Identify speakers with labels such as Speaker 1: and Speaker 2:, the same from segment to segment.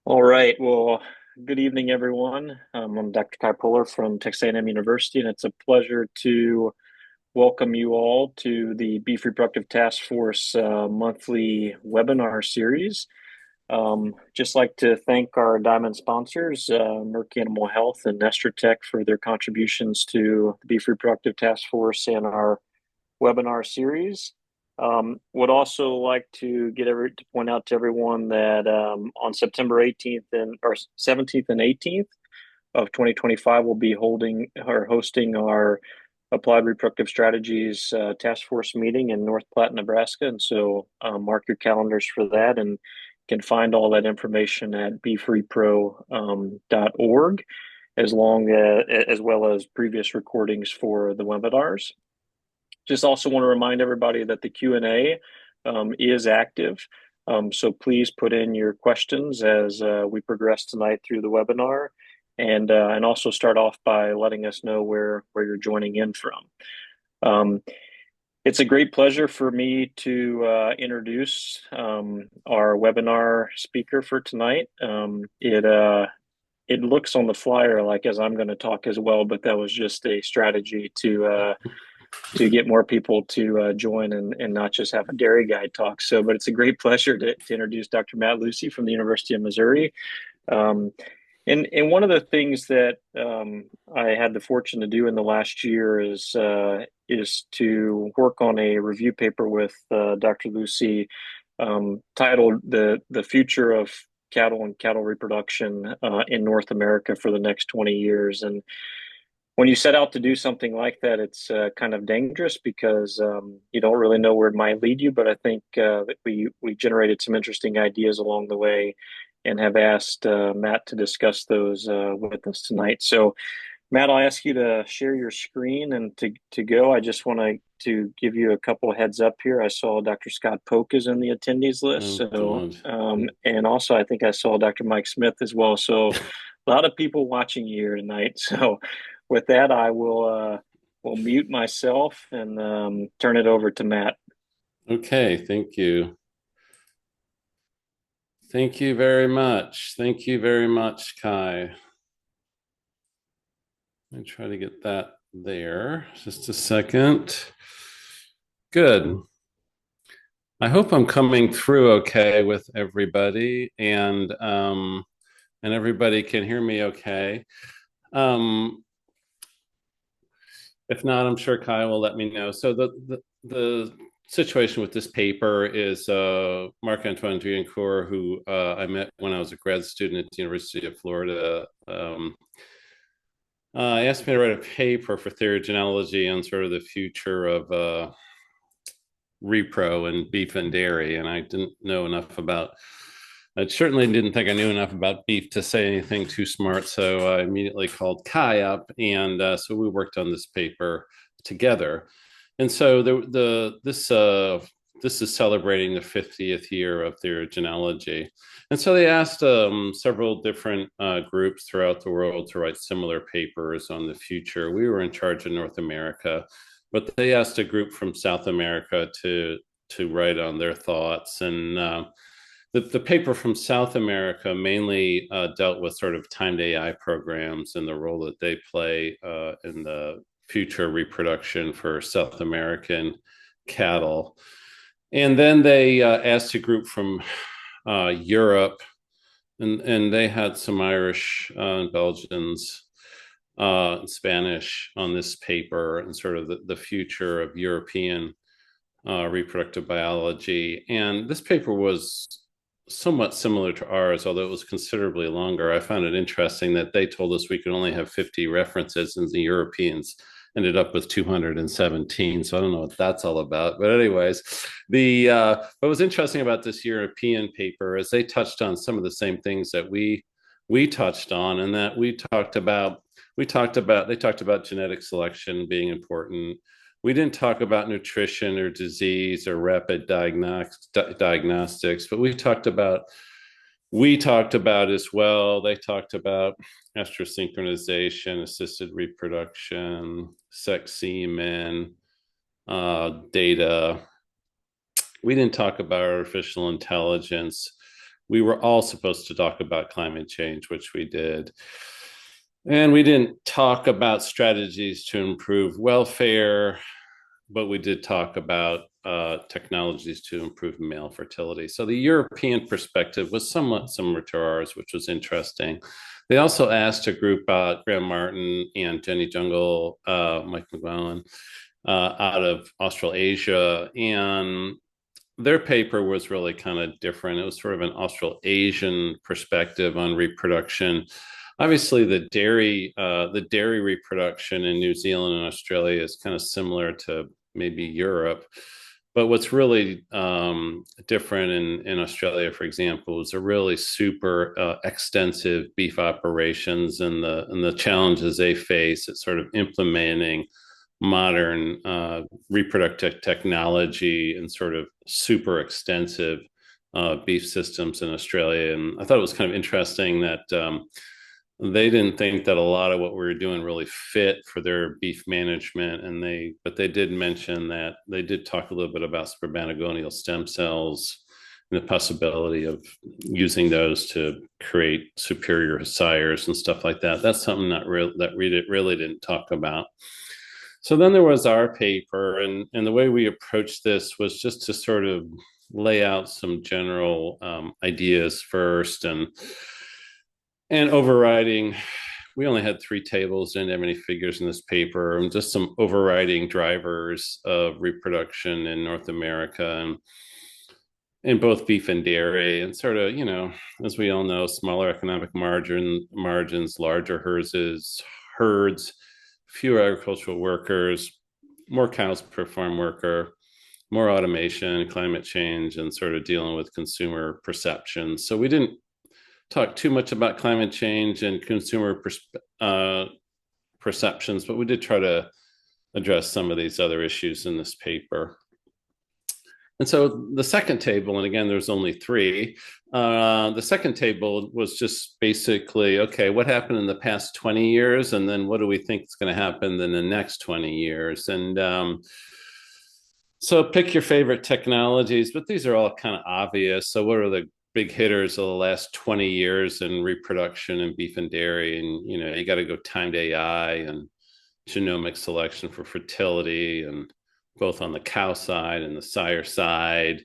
Speaker 1: All right. Well, good evening, everyone. I'm Dr. Kai Pohler from Texas A&M University, and it's a pleasure to welcome you all to the Beef Reproductive Task Force monthly webinar series. Just like to thank our diamond sponsors, Merck Animal Health and Nestor Tech, for their contributions to the Beef Reproductive Task Force and our webinar series. Would also like to point out to everyone that on September 18th and or 17th and 18th of 2025, we'll be hosting our Applied Reproductive Strategies Task Force meeting in North Platte, Nebraska. And so mark your calendars for that, and can find all that information at beefrepro.org, as well as previous recordings for the webinars. Just also want to remind everybody that the Q&A is active. So please put in your questions as we progress tonight through the webinar, and also start off by letting us know where you're joining in from. It's a great pleasure for me to introduce our webinar speaker for tonight. It looks on the flyer like as I'm going to talk as well, but that was just a strategy to get more people to join and not just have a dairy guy talk. But it's a great pleasure to introduce Dr. Matt Lucey from the University of Missouri. And one of the things that I had the fortune to do in the last year is to work on a review paper with Dr. Lucey, titled "The Future of Cattle and Cattle Reproduction in North America for the Next 20 Years." And when you set out to do something like that, it's kind of dangerous because you don't really know where it might lead you. But I think that we generated some interesting ideas along the way, and have asked Matt to discuss those with us tonight. So, Matt, I'll ask you to share your screen and to go. I just want to give you a couple of heads up here. I saw Dr. Scott Polk is in the attendees list.
Speaker 2: Oh, God.
Speaker 1: And also I think I saw Dr. Mike Smith as well. So a lot of people watching you here tonight. So with that, I will mute myself and turn it over to Matt.
Speaker 2: Okay, thank you. Thank you very much. Thank you very much, Kai. Let me try to get that there. Just a second. Good. I hope I'm coming through okay with everybody, and everybody can hear me okay. If not, I'm sure Kai will let me know. So the situation with this paper is Marc-Antoine Driancourt, who I met when I was a grad student at the University of Florida. Asked me to write a paper for theriogenealogy on sort of the future of repro and beef and dairy, and I didn't know enough about. I certainly didn't think I knew enough about beef to say anything too smart, so I immediately called Kai up, and so we worked on this paper together. And so this is celebrating the 50th year of theriogenealogy. And so they asked several different groups throughout the world to write similar papers on the future. We were in charge of North America, but they asked a group from South America to write on their thoughts. And the paper from South America mainly dealt with sort of timed AI programs and the role that they play in the future reproduction for South American cattle. And then they asked a group from Europe, and they had some Irish and Belgians, Spanish on this paper, and sort of the future of European reproductive biology. And this paper was somewhat similar to ours, although it was considerably longer. I found it interesting that they told us we could only have 50 references, and the Europeans ended up with 217. So I don't know what that's all about. But anyways, what was interesting about this European paper is they touched on some of the same things that we touched on, and that they talked about genetic selection being important. We didn't talk about nutrition or disease or rapid diagnostics, but we talked about as well. They talked about estrosynchronization, assisted reproduction, sex semen, data. We didn't talk about artificial intelligence. we were all supposed to talk about climate change, which we did. And we didn't talk about strategies to improve welfare, but we did talk about technologies to improve male fertility. So the European perspective was somewhat similar to ours, which was interesting. They also asked a group, Graham Martin and Jenny Jungle, Mike McGowan, out of Australasia, and their paper was really kind of different. It was sort of an Australasian perspective on reproduction. Obviously, the dairy reproduction in New Zealand and Australia is kind of similar to maybe Europe. But what's really different in Australia, for example, is a really super extensive beef operations and the challenges they face at sort of implementing modern reproductive technology and sort of super extensive beef systems in Australia. And I thought it was kind of interesting that they didn't think that a lot of what we were doing really fit for their beef management, but they did mention that they did talk a little bit about spermatogonial stem cells and the possibility of using those to create superior sires and stuff like that. That's something that really didn't talk about. So then there was our paper, and the way we approached this was just to sort of lay out some general ideas first, and overriding. We only had 3 tables, didn't have any figures in this paper, and just some overriding drivers of reproduction in North America and in both beef and dairy, and sort of, as we all know, smaller economic margins, larger herds, fewer agricultural workers, more cows per farm worker, more automation, climate change, and sort of dealing with consumer perceptions. So we didn't talk too much about climate change and consumer perceptions, but we did try to address some of these other issues in this paper. And so the second table, and again, there's only 3, the second table was just basically, okay, what happened in the past 20 years? And then what do we think is going to happen in the next 20 years? And so pick your favorite technologies, but these are all kind of obvious. So what are the big hitters of the last 20 years in reproduction and beef and dairy? And, you got to go timed AI and genomic selection for fertility, and both on the cow side and the sire side.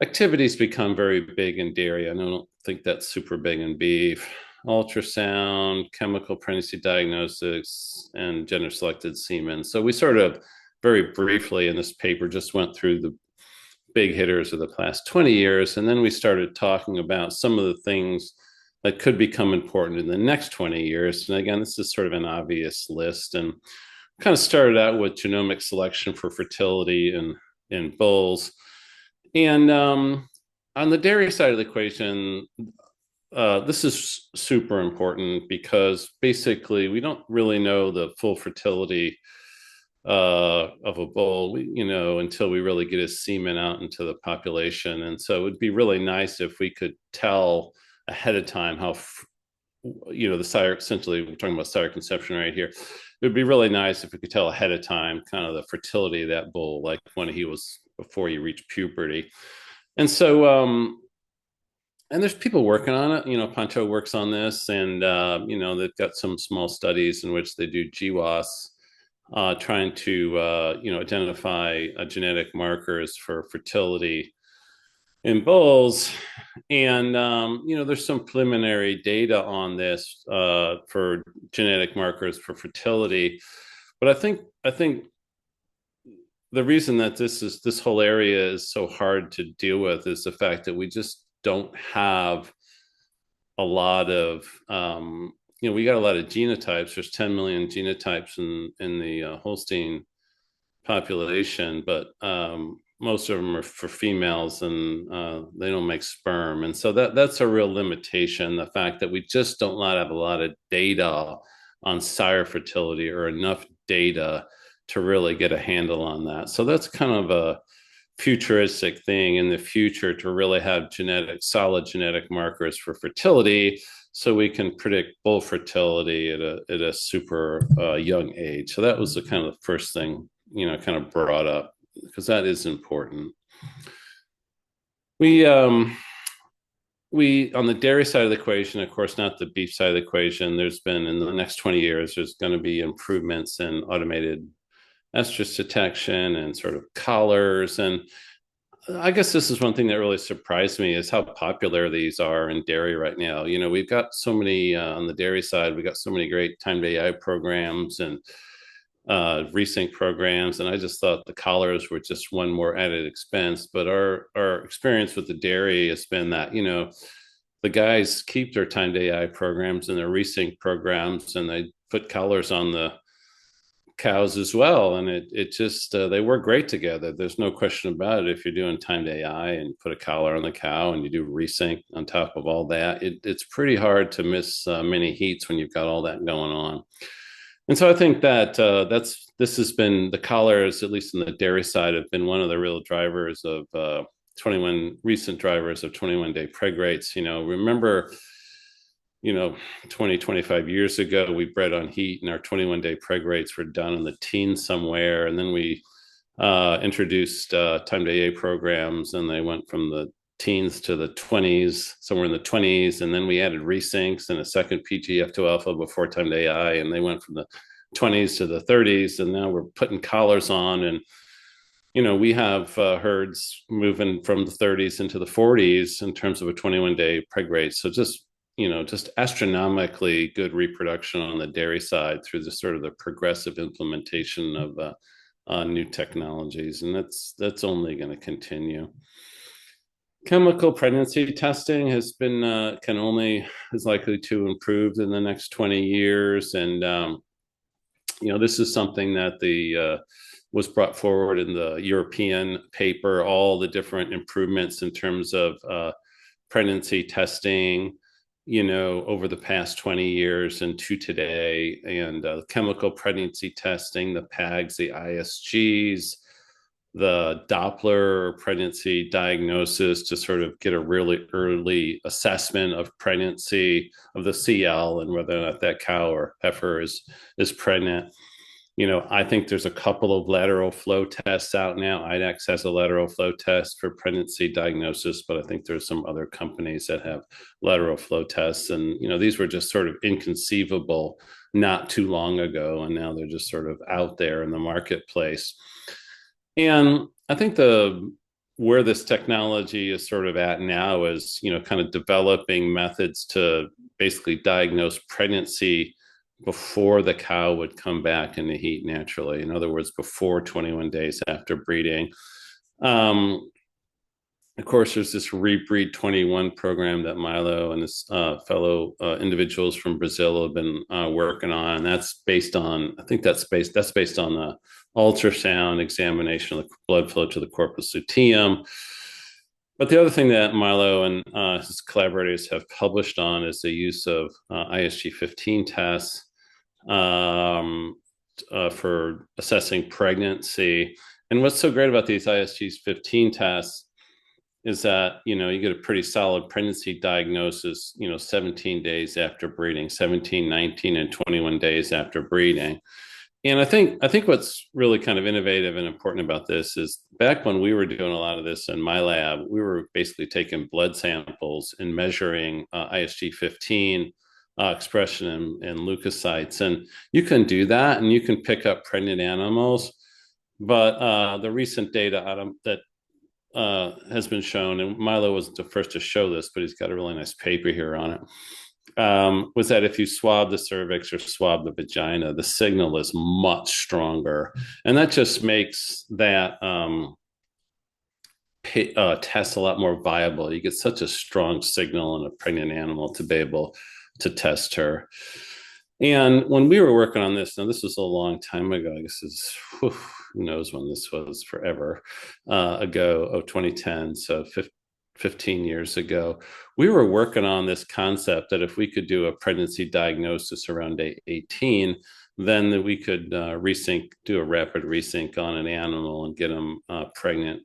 Speaker 2: Activities become very big in dairy. I don't think that's super big in beef. Ultrasound, chemical pregnancy diagnostics, and gender selected semen. So we sort of very briefly in this paper just went through the big hitters of the past 20 years. And then we started talking about some of the things that could become important in the next 20 years. And again, this is sort of an obvious list, and kind of started out with genomic selection for fertility in bulls. And on the dairy side of the equation, this is super important because basically we don't really know the full fertility of a bull, until we really get his semen out into the population. And so it would be really nice if we could tell ahead of time how, the sire, essentially we're talking about sire conception right here. It would be really nice if we could tell ahead of time kind of the fertility of that bull, like when he was, before he reached puberty. And so, and there's people working on it. Pancho works on this, and, they've got some small studies in which they do GWAS, trying to, identify genetic markers for fertility in bulls. And, there's some preliminary data on this for genetic markers for fertility. But I think the reason that this whole area is so hard to deal with is the fact that we just don't have a lot of, we got a lot of genotypes. There's 10 million genotypes in the Holstein population, but most of them are for females, and they don't make sperm. And so that's a real limitation, the fact that we just don't have a lot of data on sire fertility, or enough data to really get a handle on that. So that's kind of a futuristic thing in the future, to really have solid genetic markers for fertility, so we can predict bull fertility at a super young age. So that was the kind of the first thing, kind of brought up, because that is important. We we on the dairy side of the equation, of course, not the beef side of the equation. There's been in the next 20 years, there's going to be improvements in automated estrus detection and sort of collars. And I guess this is one thing that really surprised me is how popular these are in dairy right now. You know, we've got so many on the dairy side, we've got so many great time to AI programs and resync programs. And I just thought the collars were just one more added expense. But our experience with the dairy has been that, you know, the guys keep their time to AI programs and their resync programs, and they put collars on the cows as well, and it just they work great together. There's no question about it. If you're doing timed AI and put a collar on the cow and you do resync on top of all that, it's pretty hard to miss many heats when you've got all that going on. And so I think that this has been the collars, at least in the dairy side, have been one of the real drivers of 21 recent drivers of 21-day preg rates. You know, remember, you know, 20, 25 years ago, we bred on heat and our 21-day preg rates were done in the teens somewhere. And then we introduced time to AA programs, and they went from the teens to the 20s, somewhere in the 20s. And then we added resyncs and a second PGF2 alpha before time to AI, and they went from the 20s to the 30s. And now we're putting collars on, and you know, we have herds moving from the 30s into the 40s in terms of a 21-day preg rate. So just, you know, just astronomically good reproduction on the dairy side through the sort of the progressive implementation of new technologies, and that's only going to continue. Chemical pregnancy testing has been is likely to improve in the next 20 years, and you know, this is something that the was brought forward in the European paper, all the different improvements in terms of pregnancy testing, you know, over the past 20 years and to today, and chemical pregnancy testing, the PAGs, the ISGs, the Doppler pregnancy diagnosis to sort of get a really early assessment of pregnancy of the CL and whether or not that cow or heifer is pregnant. You know, I think there's a couple of lateral flow tests out now. IDEX has a lateral flow test for pregnancy diagnosis, but I think there's some other companies that have lateral flow tests. And, you know, these were just sort of inconceivable not too long ago, and now they're just sort of out there in the marketplace. And I think where this technology is sort of at now is, you know, kind of developing methods to basically diagnose pregnancy before the cow would come back into heat naturally. In other words, before 21 days after breeding. Of course, there's this Rebreed 21 program that Milo and his fellow individuals from Brazil have been working on. And that's based on, I think that's based on the ultrasound examination of the blood flow to the corpus luteum. But the other thing that Milo and his collaborators have published on is the use of ISG15 tests for assessing pregnancy. And what's so great about these ISG15 tests is that, you know, you get a pretty solid pregnancy diagnosis, you know, 17 days after breeding, 17, 19, and 21 days after breeding. And I think what's really kind of innovative and important about this is back when we were doing a lot of this in my lab, we were basically taking blood samples and measuring ISG15 expression in leukocytes. And you can do that and you can pick up pregnant animals. But the recent data that has been shown, and Milo wasn't the first to show this, but he's got a really nice paper here on it, was that if you swab the cervix or swab the vagina, the signal is much stronger. And that just makes that test a lot more viable. You get such a strong signal in a pregnant animal to be able to test her. And when we were working on this, now this was a long time ago, I guess it's, who knows when this was, forever ago, 2010, so 15 years ago, we were working on this concept that if we could do a pregnancy diagnosis around day 18, then we could do a rapid resync on an animal and get them pregnant,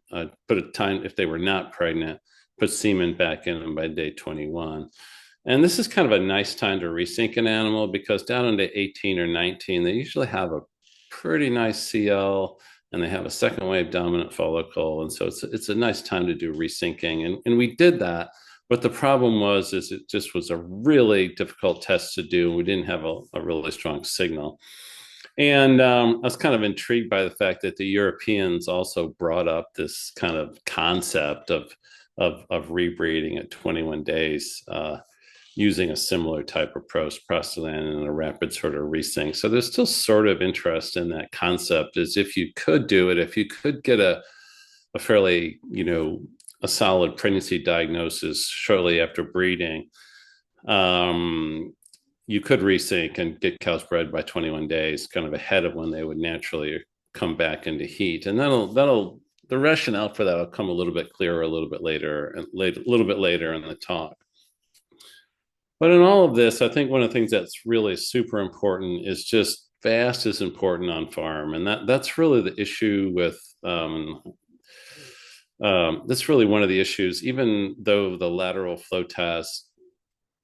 Speaker 2: put a time, if they were not pregnant, put semen back in them by day 21. And this is kind of a nice time to resync an animal because down on day 18 or 19, they usually have a pretty nice CL and they have a second wave dominant follicle. And so it's a nice time to do resyncing. And we did that But the problem is it just was a really difficult test to do. We didn't have a really strong signal. And I was kind of intrigued by the fact that the Europeans also brought up this kind of concept of rebreeding at 21 days, using a similar type of prostaglandin and a rapid sort of resync. So there's still sort of interest in that concept, as if you could do it, if you could get a fairly, a solid pregnancy diagnosis shortly after breeding, you could resync and get cows bred by 21 days, kind of ahead of when they would naturally come back into heat. And that'll the rationale for that will come a little bit clearer a little bit later in the talk. But in all of this, I think one of the things that's really super important is just fast is important on farm, and that's really the issue with. That's really one of the issues, even though the lateral flow test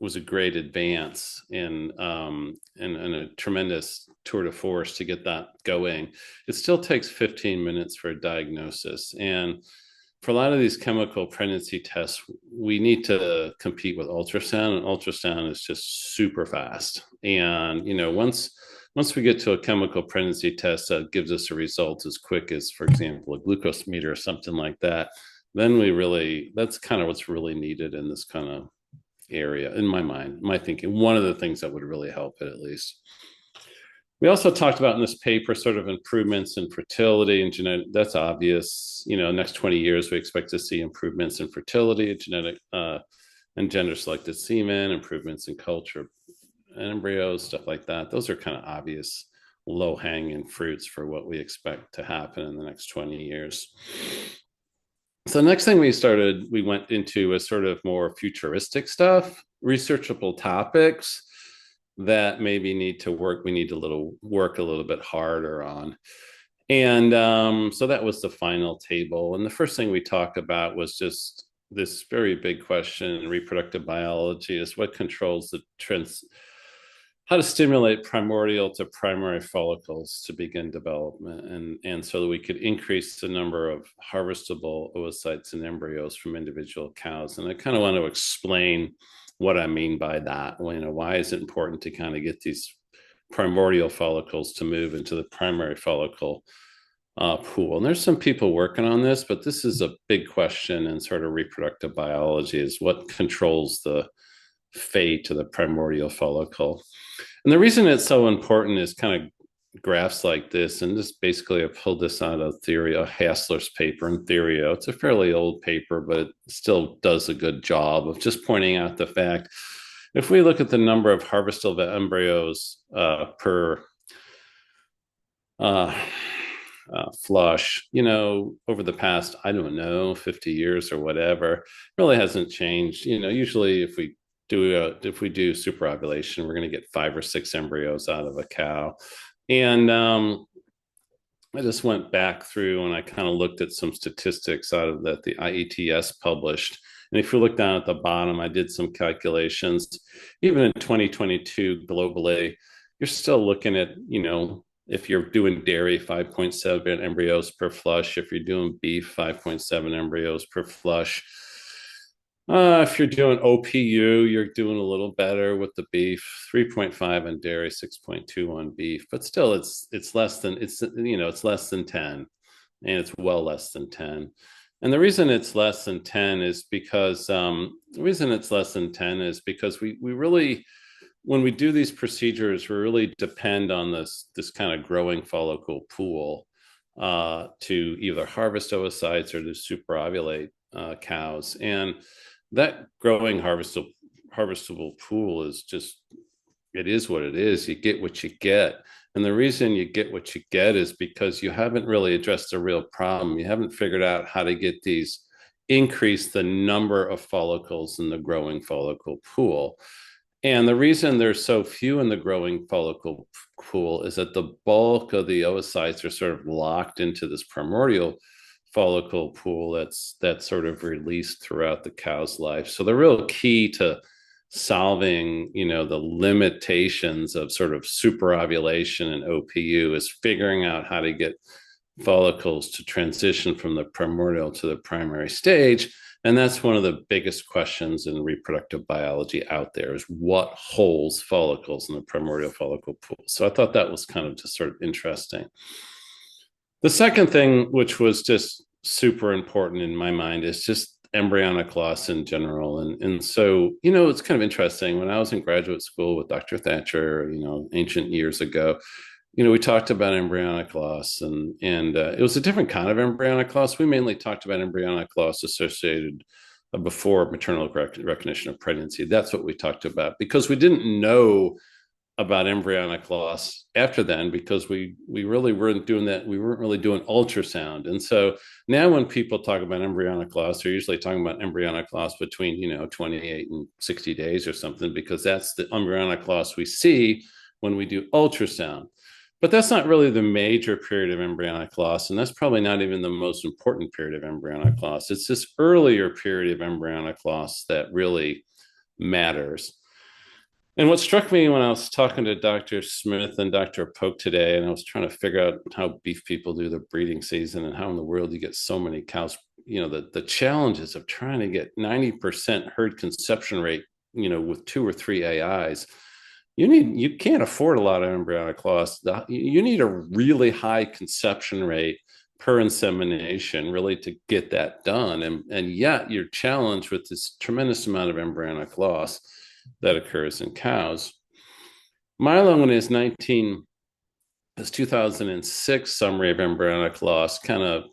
Speaker 2: was a great advance in a tremendous tour de force to get that going. It still takes 15 minutes for a diagnosis. And for a lot of these chemical pregnancy tests, we need to compete with ultrasound, and ultrasound is just super fast. And, once we get to a chemical pregnancy test that gives us a result as quick as, for example, a glucose meter or something like that, then that's kind of what's really needed in this kind of area, in my mind, my thinking. One of the things that would really help it, at least. We also talked about in this paper sort of improvements in fertility and genetic. That's obvious. Next 20 years, we expect to see improvements in fertility, genetic and gender selected semen, improvements in culture embryos, stuff like that. Those are kind of obvious low hanging fruits for what we expect to happen in the next 20 years. So the next thing we went into was sort of more futuristic stuff, researchable topics that maybe we need to work a little bit harder on. And so that was the final table. And the first thing we talked about was just this very big question in reproductive biology is what controls the trends, how to stimulate primordial to primary follicles to begin development, and so that we could increase the number of harvestable oocytes and embryos from individual cows. And I kind of want to explain what I mean by that. Why is it important to kind of get these primordial follicles to move into the primary follicle pool? And there's some people working on this, but this is a big question in sort of reproductive biology, is what controls the fate of the primordial follicle. And the reason it's so important is kind of graphs like this. And just basically I pulled this out of Hassler's paper in Therio. It's a fairly old paper, but it still does a good job of just pointing out the fact, if we look at the number of harvestable embryos per flush, over the past, 50 years or whatever, really hasn't changed. Usually if we do superovulation, we're going to get 5 or 6 embryos out of a cow. And I just went back through and I kind of looked at some statistics out of that the IETS published. And if you look down at the bottom, I did some calculations. Even in 2022 globally, you're still looking at, if you're doing dairy, 5.7 embryos per flush. If you're doing beef, 5.7 embryos per flush. If you're doing OPU, you're doing a little better with the beef, 3.5 on dairy, 6.2 on beef, but still it's less than 10, and it's well less than 10. And the reason it's less than 10 is because we really, when we do these procedures, we really depend on this kind of growing follicle pool to either harvest oocytes or to superovulate cows. And that growing harvestable pool is just, it is what it is. You get what you get. And the reason you get what you get is because you haven't really addressed the real problem. You haven't figured out how to increase the number of follicles in the growing follicle pool. And the reason there's so few in the growing follicle pool is that the bulk of the oocytes are sort of locked into this primordial follicle pool that's sort of released throughout the cow's life. So the real key to solving, the limitations of sort of superovulation and OPU is figuring out how to get follicles to transition from the primordial to the primary stage. And that's one of the biggest questions in reproductive biology out there, is what holds follicles in the primordial follicle pool. So I thought that was kind of just sort of interesting. The second thing, which was just super important in my mind, is just embryonic loss in general. And so, it's kind of interesting. When I was in graduate school with Dr. Thatcher, ancient years ago, we talked about embryonic loss, and it was a different kind of embryonic loss. We mainly talked about embryonic loss associated before maternal recognition of pregnancy. That's what we talked about, because we didn't know about embryonic loss after then, because we really weren't doing that. We weren't really doing ultrasound. And so now when people talk about embryonic loss, they're usually talking about embryonic loss between 28 and 60 days or something, because that's the embryonic loss we see when we do ultrasound. But that's not really the major period of embryonic loss, and that's probably not even the most important period of embryonic loss. It's this earlier period of embryonic loss that really matters. And what struck me when I was talking to Dr. Smith and Dr. Polk today, and I was trying to figure out how beef people do the breeding season and how in the world you get so many cows, the challenges of trying to get 90% herd conception rate, with 2 or 3 AIs. You can't afford a lot of embryonic loss. You need a really high conception rate per insemination really to get that done. And yet you're challenged with this tremendous amount of embryonic loss that occurs in cows. Milo, in his 2006 summary of embryonic loss, kind of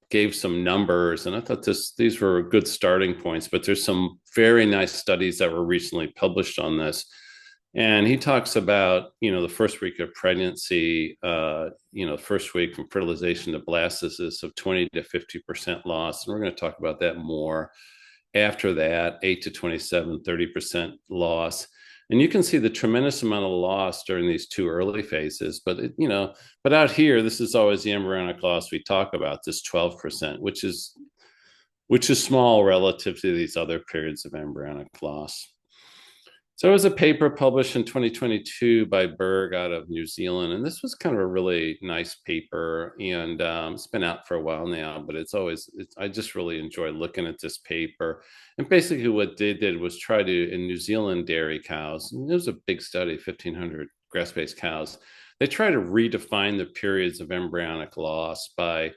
Speaker 2: gave some numbers, and I thought these were good starting points, but there's some very nice studies that were recently published on this. And he talks about, the first week of pregnancy, first week from fertilization to blastocyst of 20 to 50% loss. And we're going to talk about that more. After that, 8 to 27, 30% loss. And you can see the tremendous amount of loss during these 2 early phases. But, but out here, this is always the embryonic loss we talk about, this 12%, which is small relative to these other periods of embryonic loss. So it was a paper published in 2022 by Berg out of New Zealand. And this was kind of a really nice paper. And it's been out for a while now, but I just really enjoy looking at this paper. And basically what they did was try to, in New Zealand dairy cows, and it was a big study, 1,500 grass-based cows, they try to redefine the periods of embryonic loss by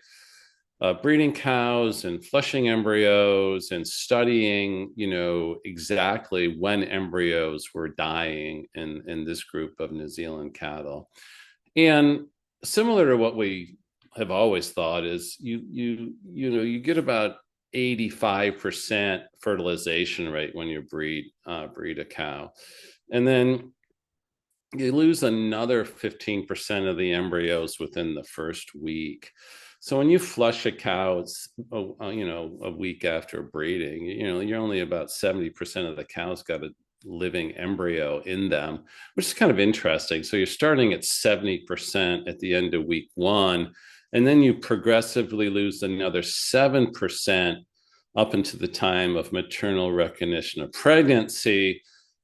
Speaker 2: breeding cows and flushing embryos and studying, exactly when embryos were dying in this group of New Zealand cattle. And similar to what we have always thought is you get about 85% fertilization rate when you breed a cow. And then you lose another 15% of the embryos within the first week. So when you flush a cow, it's a week after breeding, you're only about 70% of the cows got a living embryo in them, which is kind of interesting. So you're starting at 70% at the end of week 1, and then you progressively lose another 7% up into the time of maternal recognition of pregnancy,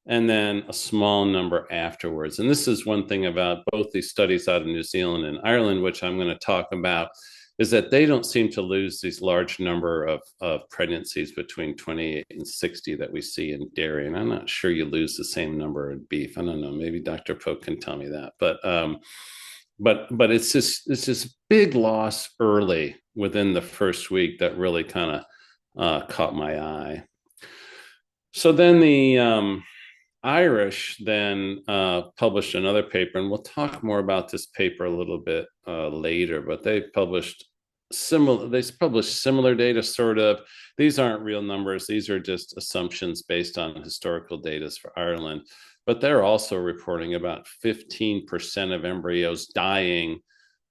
Speaker 2: and then a small number afterwards. And this is one thing about both these studies out of New Zealand and Ireland, which I'm going to talk about, is that they don't seem to lose these large number of pregnancies between 28 and 60 that we see in dairy. And I'm not sure you lose the same number in beef. I don't know. Maybe Dr. Polk can tell me that. But it's this big loss early within the first week that really kind of caught my eye. So then the Irish then published another paper, and we'll talk more about this paper a little bit later, but they published similar data, sort of. These aren't real numbers. These are just assumptions based on historical data for Ireland, but they're also reporting about 15% of embryos dying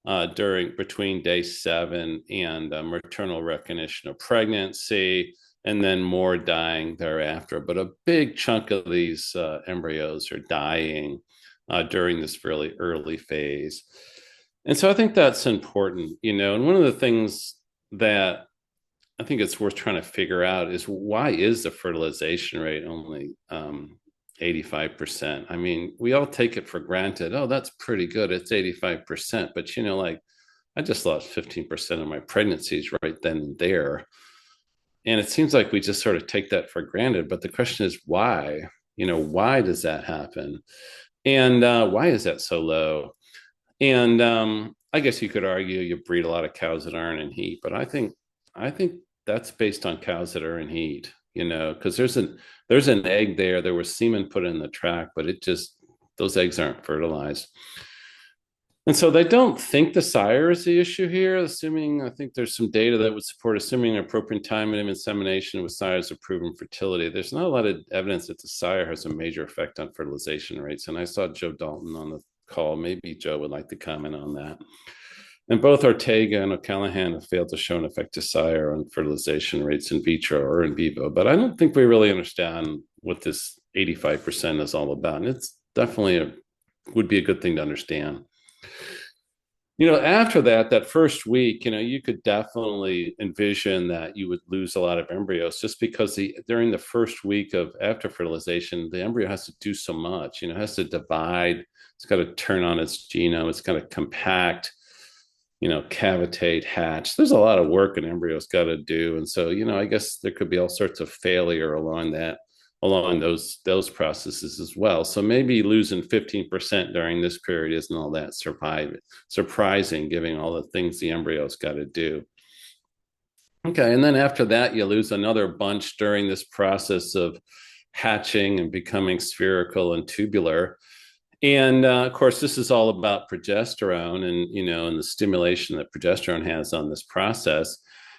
Speaker 2: between day 7 and maternal recognition of pregnancy, and then more dying thereafter. But a big chunk of these embryos are dying during this really early phase. And so I think that's important, and one of the things that I think it's worth trying to figure out is, why is the fertilization rate only 85%? I mean, we all take it for granted. Oh, that's pretty good. It's 85%. But, I just lost 15% of my pregnancies right then and there. And it seems like we just sort of take that for granted. But the question is why? Why does that happen? And why is that so low? And I guess you could argue you breed a lot of cows that aren't in heat, but I think that's based on cows that are in heat, because there's an egg there. There was semen put in the track, but those eggs aren't fertilized. And so they don't think the sire is the issue here, I think there's some data that would support assuming an appropriate time of insemination with sires of proven fertility. There's not a lot of evidence that the sire has a major effect on fertilization rates. And I saw Joe Dalton on the call. Maybe Joe would like to comment on that. And both Ortega and O'Callaghan have failed to show an effective sire on fertilization rates in vitro or in vivo. But I don't think we really understand what this 85% is all about. And it's definitely would be a good thing to understand. After that first week, you could definitely envision that you would lose a lot of embryos just because during the first week of after fertilization, the embryo has to do so much, it has to divide. It's got to turn on its genome. It's got to compact, cavitate, hatch. There's a lot of work an embryo's got to do. And so, I guess there could be all sorts of failure along those processes as well. So maybe losing 15% during this period isn't all that surprising, given all the things the embryo's got to do. Okay, and then after that, you lose another bunch during this process of hatching and becoming spherical and tubular. And of course, this is all about progesterone and the stimulation that progesterone has on this process.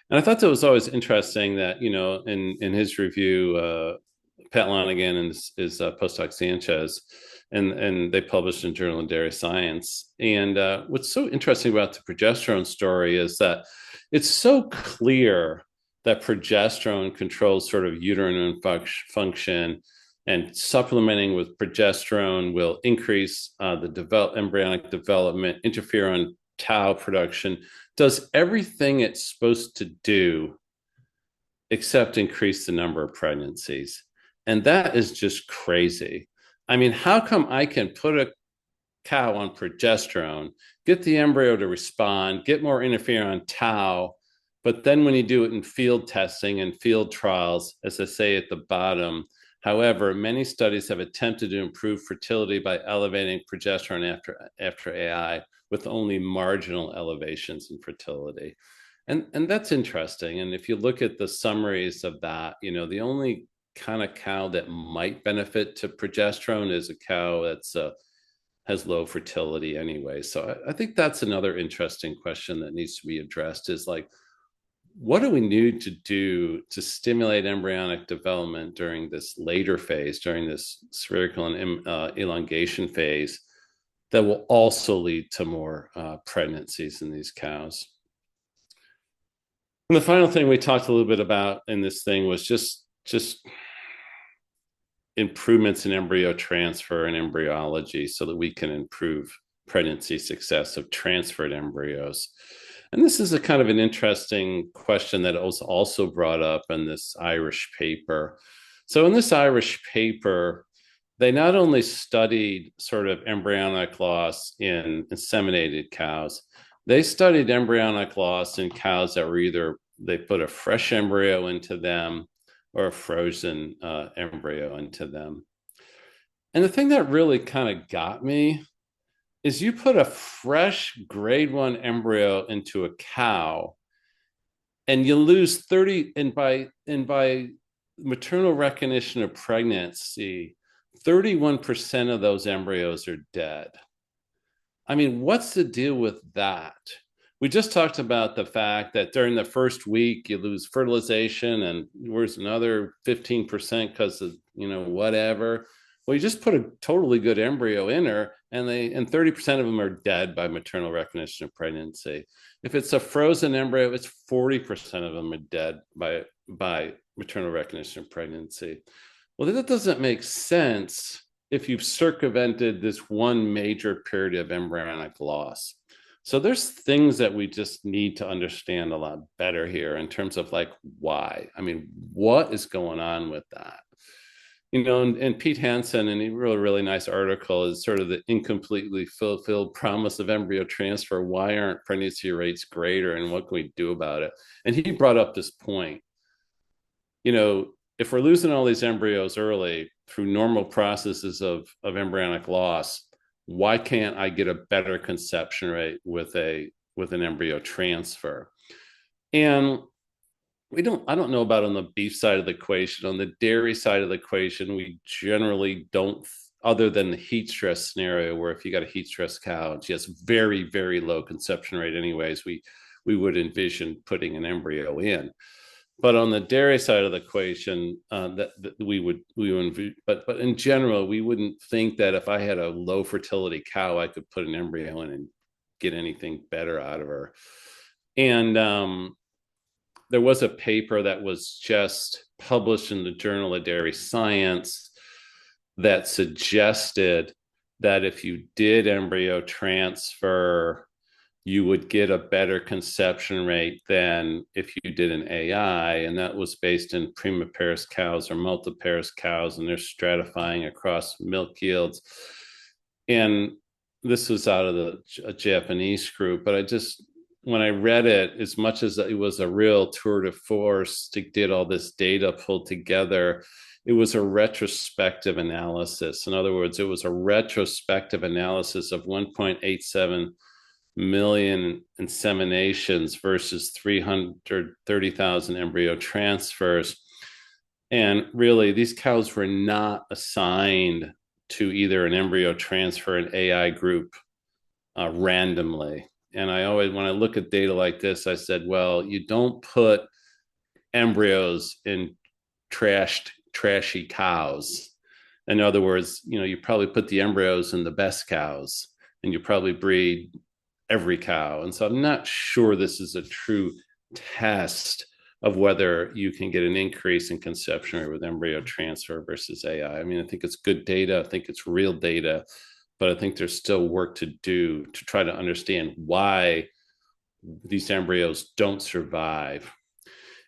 Speaker 2: And I thought that was always interesting that, in his review, Pat Lonigan and his postdoc Sanchez, and they published in Journal of Dairy Science. And what's so interesting about the progesterone story is that it's so clear that progesterone controls sort of uterine function, and supplementing with progesterone will increase the embryonic development, interfere on tau production, does everything it's supposed to do except increase the number of pregnancies. And that is just crazy. I mean, how come I can put a cow on progesterone, get the embryo to respond, get more interferon tau, but then when you do it in field testing and field trials, as I say at the bottom, however, many studies have attempted to improve fertility by elevating progesterone after AI with only marginal elevations in fertility. And that's interesting. And if you look at the summaries of that, the only kind of cow that might benefit to progesterone is a cow that's has low fertility anyway. So I think that's another interesting question that needs to be addressed, is like, what do we need to do to stimulate embryonic development during this later phase, during this spherical and elongation phase, that will also lead to more pregnancies in these cows? And the final thing we talked a little bit about in this thing was just improvements in embryo transfer and embryology so that we can improve pregnancy success of transferred embryos. And this is a kind of an interesting question that was also brought up in this Irish paper. So in this Irish paper, they not only studied sort of embryonic loss in inseminated cows, they studied embryonic loss in cows that were either they put a fresh embryo into them or a frozen embryo into them. And the thing that really kind of got me is you put a fresh grade 1 embryo into a cow and you lose 30, and by maternal recognition of pregnancy, 31% of those embryos are dead. I mean, what's the deal with that? We just talked about the fact that during the first week you lose fertilization, and where's another 15% because of whatever. Well, you just put a totally good embryo in her, and 30% of them are dead by maternal recognition of pregnancy. If it's a frozen embryo, it's 40% of them are dead by maternal recognition of pregnancy. Well, that doesn't make sense if you've circumvented this one major period of embryonic loss. So there's things that we just need to understand a lot better here in terms of like why. I mean, what is going on with that? And Pete Hansen, and he wrote a really nice article, is sort of the incompletely fulfilled promise of embryo transfer. Why aren't pregnancy rates greater, and what can we do about it? And he brought up this point if we're losing all these embryos early through normal processes of embryonic loss, why can't I get a better conception rate with an embryo transfer? And I don't know about on the beef side of the equation. On the dairy side of the equation, we generally don't, other than the heat stress scenario, where if you got a heat stress cow and she has very, very low conception rate anyways, we would envision putting an embryo in. But on the dairy side of the equation, that we would, but in general, we wouldn't think that if I had a low fertility cow, I could put an embryo in and get anything better out of her. And there was a paper that was just published in the Journal of Dairy Science that suggested that if you did embryo transfer, you would get a better conception rate than if you did an AI. And that was based in primiparous cows or multiparous cows, and they're stratifying across milk yields. And this was out of a Japanese group, but when I read it, as much as it was a real tour de force to get all this data pulled together, it was a retrospective analysis. In other words, it was a retrospective analysis of 1.87 million inseminations versus 330,000 embryo transfers. And really, these cows were not assigned to either an embryo transfer or an AI group randomly. And I always, when I look at data like this, I said, well, you don't put embryos in trashy cows. In other words, you probably put the embryos in the best cows, and you probably breed every cow. And so I'm not sure this is a true test of whether you can get an increase in conception rate with embryo transfer versus AI. I mean, I think it's good data. I think it's real data, but I think there's still work to do to try to understand why these embryos don't survive.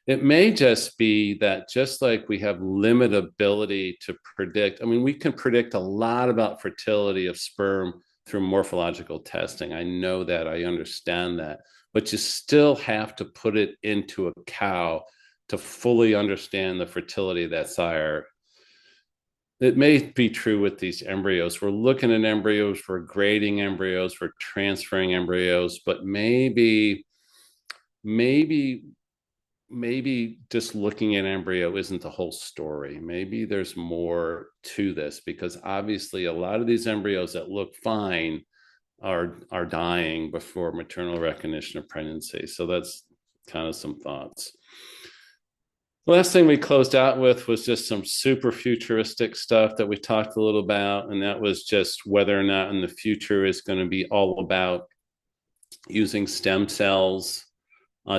Speaker 2: It may just be that, just like we have limited ability to predict, I mean, we can predict a lot about fertility of sperm through morphological testing. I know that, I understand that, but you still have to put it into a cow to fully understand the fertility of that sire. It may be true with these embryos. We're looking at embryos, we're grading embryos, we're transferring embryos, but maybe just looking at embryo isn't the whole story. Maybe there's more to this, because obviously a lot of these embryos that look fine are dying before maternal recognition of pregnancy. So that's kind of some thoughts. The last thing we closed out with was just some super futuristic stuff that we talked a little about, and that was just whether or not in the future is going to be all about using stem cells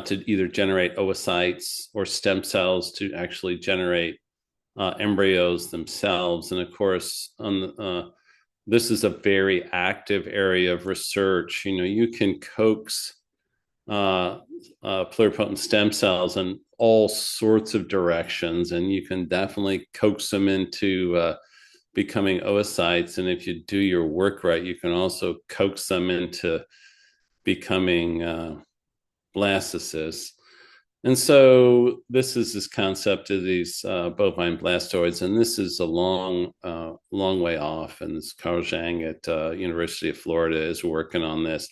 Speaker 2: to either generate oocytes or stem cells to actually generate embryos themselves. And of course, this is a very active area of research. You can coax pluripotent stem cells in all sorts of directions, and you can definitely coax them into becoming oocytes. And if you do your work right, you can also coax them into becoming blastocysts. And so this is this concept of these bovine blastoids, and this is a long way off. And this Carl Zhang at University of Florida is working on this.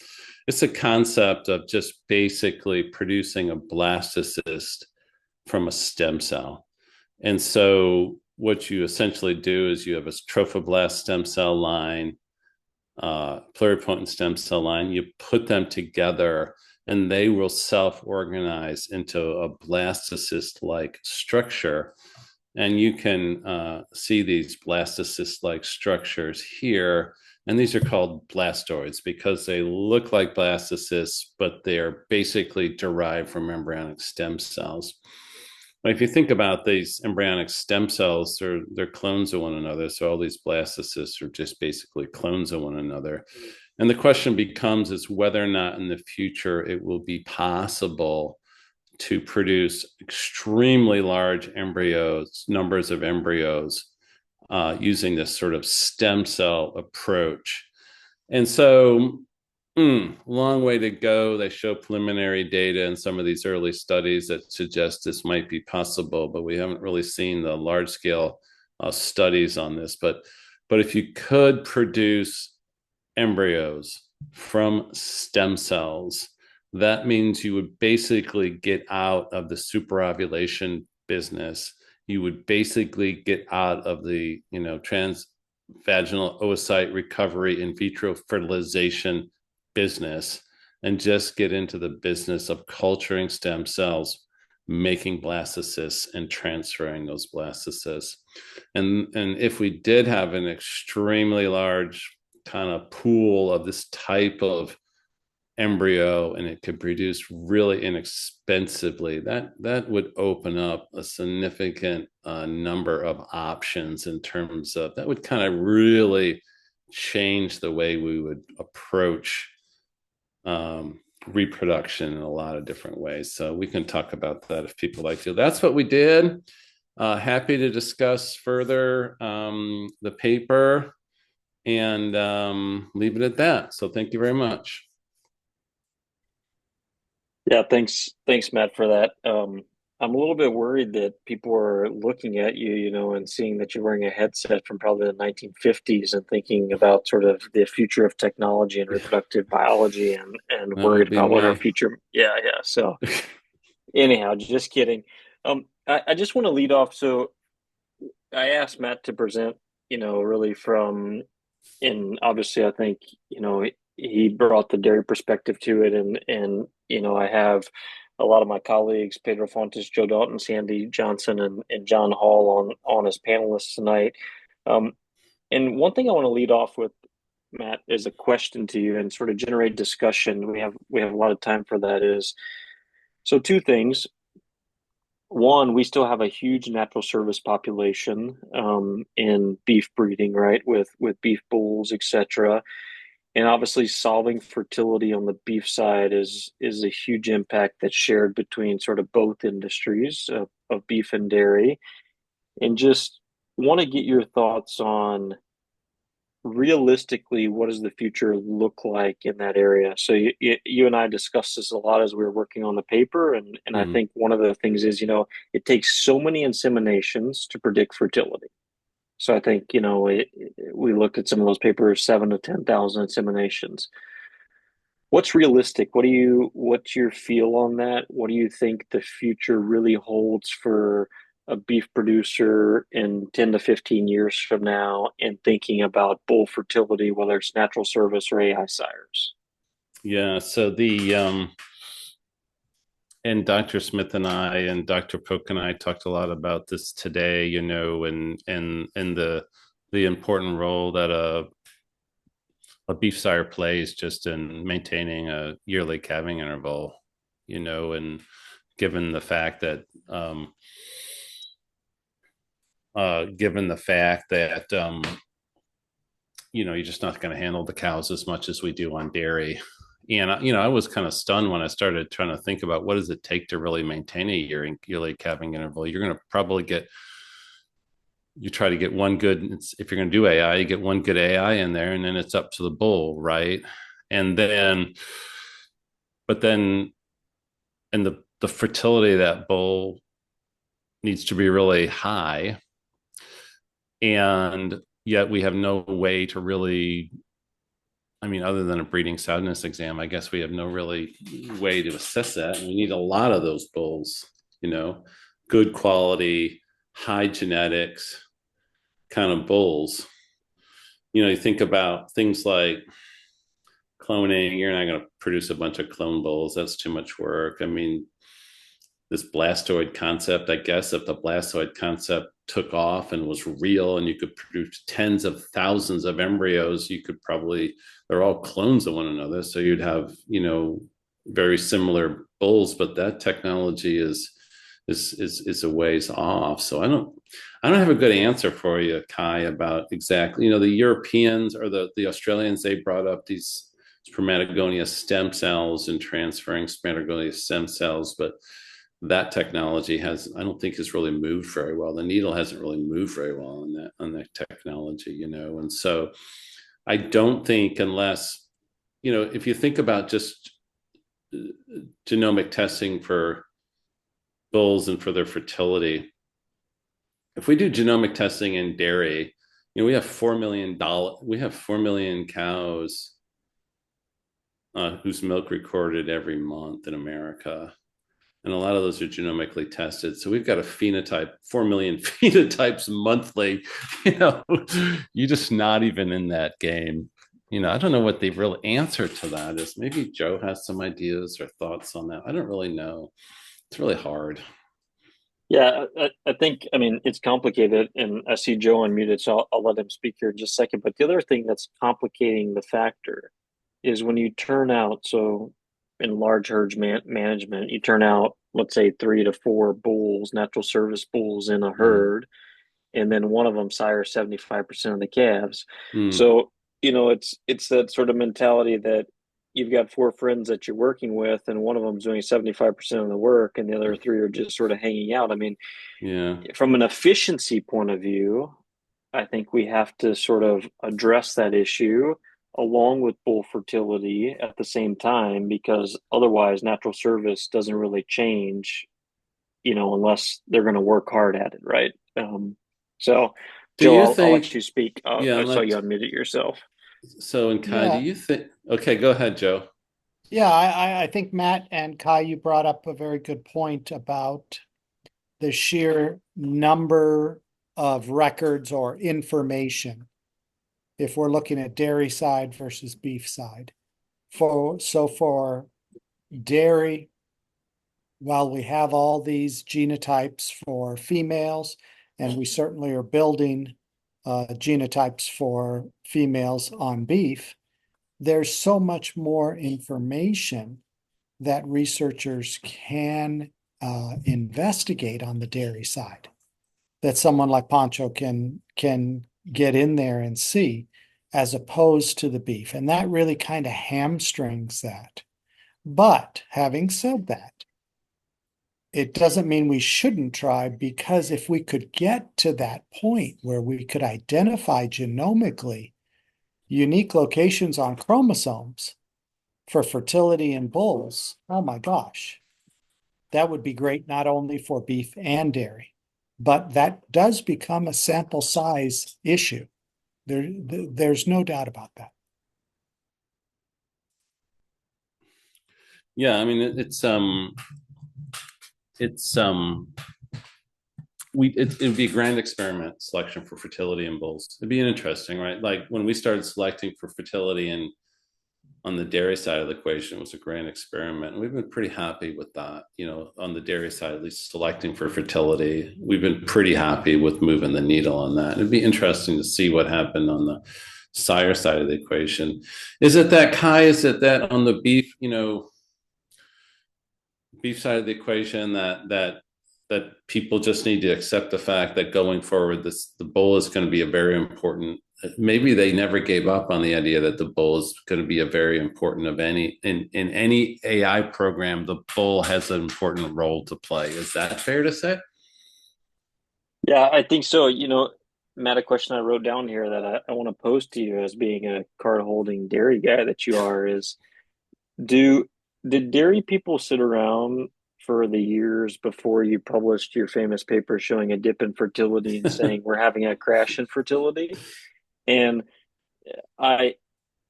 Speaker 2: It's a concept of just basically producing a blastocyst from a stem cell. And so what you essentially do is you have a trophoblast stem cell line, pluripotent stem cell line, you put them together, and they will self-organize into a blastocyst-like structure. And you can see these blastocyst-like structures here. And these are called blastoids because they look like blastocysts, but they're basically derived from embryonic stem cells. But if you think about these embryonic stem cells, they're clones of one another. So all these blastocysts are just basically clones of one another. And the question becomes is whether or not in the future it will be possible to produce extremely large embryos, numbers of embryos, using this sort of stem cell approach. And so Long way to go. They show preliminary data in some of these early studies that suggest this might be possible, but we haven't really seen the large scale studies on this. But if you could produce embryos from stem cells, that means you would basically get out of the superovulation business. You would basically get out of the transvaginal oocyte recovery in vitro fertilization business and just get into the business of culturing stem cells, making blastocysts and transferring those blastocysts. And if we did have an extremely large kind of pool of this type of embryo and it could produce really inexpensively, that would open up a significant number of options in terms of that would kind of really change the way we would approach reproduction in a lot of different ways. So we can talk about that if people like to. That's what we did. Happy to discuss further the paper and leave it at that. So thank you very much.
Speaker 1: Yeah, thanks, Matt, for that. I'm a little bit worried that people are looking at you, and seeing that you're wearing a headset from probably the 1950s and thinking about sort of the future of technology and reproductive biology and
Speaker 2: That
Speaker 1: worried
Speaker 2: would be
Speaker 1: about what our
Speaker 2: me.
Speaker 1: future. Yeah, yeah. So anyhow, just kidding. I just want to lead off. So I asked Matt to present, really from, and obviously I think, he brought the dairy perspective to it. And I have a lot of my colleagues, Pedro Fontes, Joe Dalton, Sandy Johnson, and John Hall on as panelists tonight. Um, and one thing I want to lead off with, Matt, is a question to you and sort of generate discussion. We have a lot of time for that. Is so two things. One, we still have a huge natural service population in beef breeding, right? With beef bulls, etc. And obviously, solving fertility on the beef side is a huge impact that's shared between sort of both industries of beef and dairy. And just want to get your thoughts on realistically, what does the future look like in that area? So you and I discussed this a lot as we were working on the paper, and I
Speaker 2: Mm.
Speaker 1: think one of the things is, it takes so many inseminations to predict fertility. So I think, we looked at some of those papers, 7 to 10,000 inseminations. What's realistic? What's your feel on that? What do you think the future really holds for a beef producer in 10 to 15 years from now and thinking about bull fertility, whether it's natural service or AI sires?
Speaker 2: Yeah. So the and Dr. Smith and I and Dr. Polk and I talked a lot about this today, and the important role that a beef sire plays just in maintaining a yearly calving interval, and given the fact that you're just not going to handle the cows as much as we do on dairy. And I was kind of stunned when I started trying to think about what does it take to really maintain a yearly calving interval. You're going to probably you try to get one good. If you're going to do AI, you get one good AI in there, and then it's up to the bull, right? And then, but then, and the fertility of that bull needs to be really high, and yet we have no way to really, other than a breeding soundness exam, I guess we have no really way to assess that. And we need a lot of those bulls, good quality, high genetics kind of bulls. You think about things like cloning. You're not going to produce a bunch of clone bulls. That's too much work. This blastoid concept, I guess, if the blastoid concept took off and was real and you could produce tens of thousands of embryos, they're all clones of one another. So you'd have, very similar bulls, but that technology is a ways off. So I don't have a good answer for you, Kai, about exactly, the Europeans or the Australians, they brought up these spermatogonia stem cells and transferring spermatogonia stem cells, but that technology I don't think has really moved very well. The needle hasn't really moved very well on that technology, and so I don't think unless if you think about just genomic testing for bulls and for their fertility, if we do genomic testing in dairy, we have $4 million cows whose milk recorded every month in America. And a lot of those are genomically tested. So we've got a phenotype, 4 million phenotypes monthly. You're just not even in that game. I don't know what the real answer to that is. Maybe Joe has some ideas or thoughts on that. I don't really know. It's really hard.
Speaker 1: Yeah, I think, I mean, it's complicated, and I see Joe unmuted, so I'll let him speak here in just a second. But the other thing that's complicating the factor is when you turn out, so in large herd management, you turn out, let's say, 3 to 4 bulls, natural service bulls in a
Speaker 2: Mm.
Speaker 1: herd, and then one of them sires 75% of the calves.
Speaker 2: Mm.
Speaker 1: So, it's that sort of mentality that you've got 4 friends that you're working with, and one of them's doing 75% of the work, and the other three are just sort of hanging out. I mean,
Speaker 2: Yeah.
Speaker 1: from an efficiency point of view, I think we have to sort of address that issue along with bull fertility at the same time, because otherwise natural service doesn't really change, unless they're going to work hard at it, right? So,
Speaker 2: Do
Speaker 1: Joe,
Speaker 2: you
Speaker 1: I'll let
Speaker 2: think,
Speaker 1: you speak.
Speaker 2: yeah,
Speaker 1: I saw you
Speaker 2: let
Speaker 1: unmuted yourself.
Speaker 2: so and Kai, do
Speaker 3: Yeah,
Speaker 2: you think, okay, go ahead, Joe.
Speaker 3: yeah, I think Matt and Kai, you brought up a very good point about the sheer number of records or information if we're looking at dairy side versus beef side. For dairy, while we have all these genotypes for females, and we certainly are building genotypes for females on beef, there's so much more information that researchers can investigate on the dairy side that someone like Pancho can get in there and see, as opposed to the beef. And that really kind of hamstrings that. But having said that, it doesn't mean we shouldn't try, because if we could get to that point where we could identify genomically unique locations on chromosomes for fertility in bulls, oh my gosh, that would be great not only for beef and dairy, but that does become a sample size issue. There's no doubt about that.
Speaker 2: Yeah, I mean, it's it'd be a grand experiment selection for fertility in bulls. It'd be interesting, right? Like when we started selecting for fertility and on the dairy side of the equation, it was a grand experiment. And we've been pretty happy with that, on the dairy side, at least selecting for fertility. We've been pretty happy with moving the needle on that. It'd be interesting to see what happened on the sire side of the equation. Is it that, Kai? Is it that on the beef, beef side of the equation that people just need to accept the fact that going forward, the bull is going to be a very important. Maybe they never gave up on the idea that the bull is going to be a very important of any in any AI program. The bull has an important role to play. Is that fair to say?
Speaker 1: Yeah, I think so. Matt, a question I wrote down here that I want to pose to you, as being a card holding dairy guy that you are, is do did dairy people sit around for the years before you published your famous paper showing a dip in fertility and saying we're having a crash in fertility? And I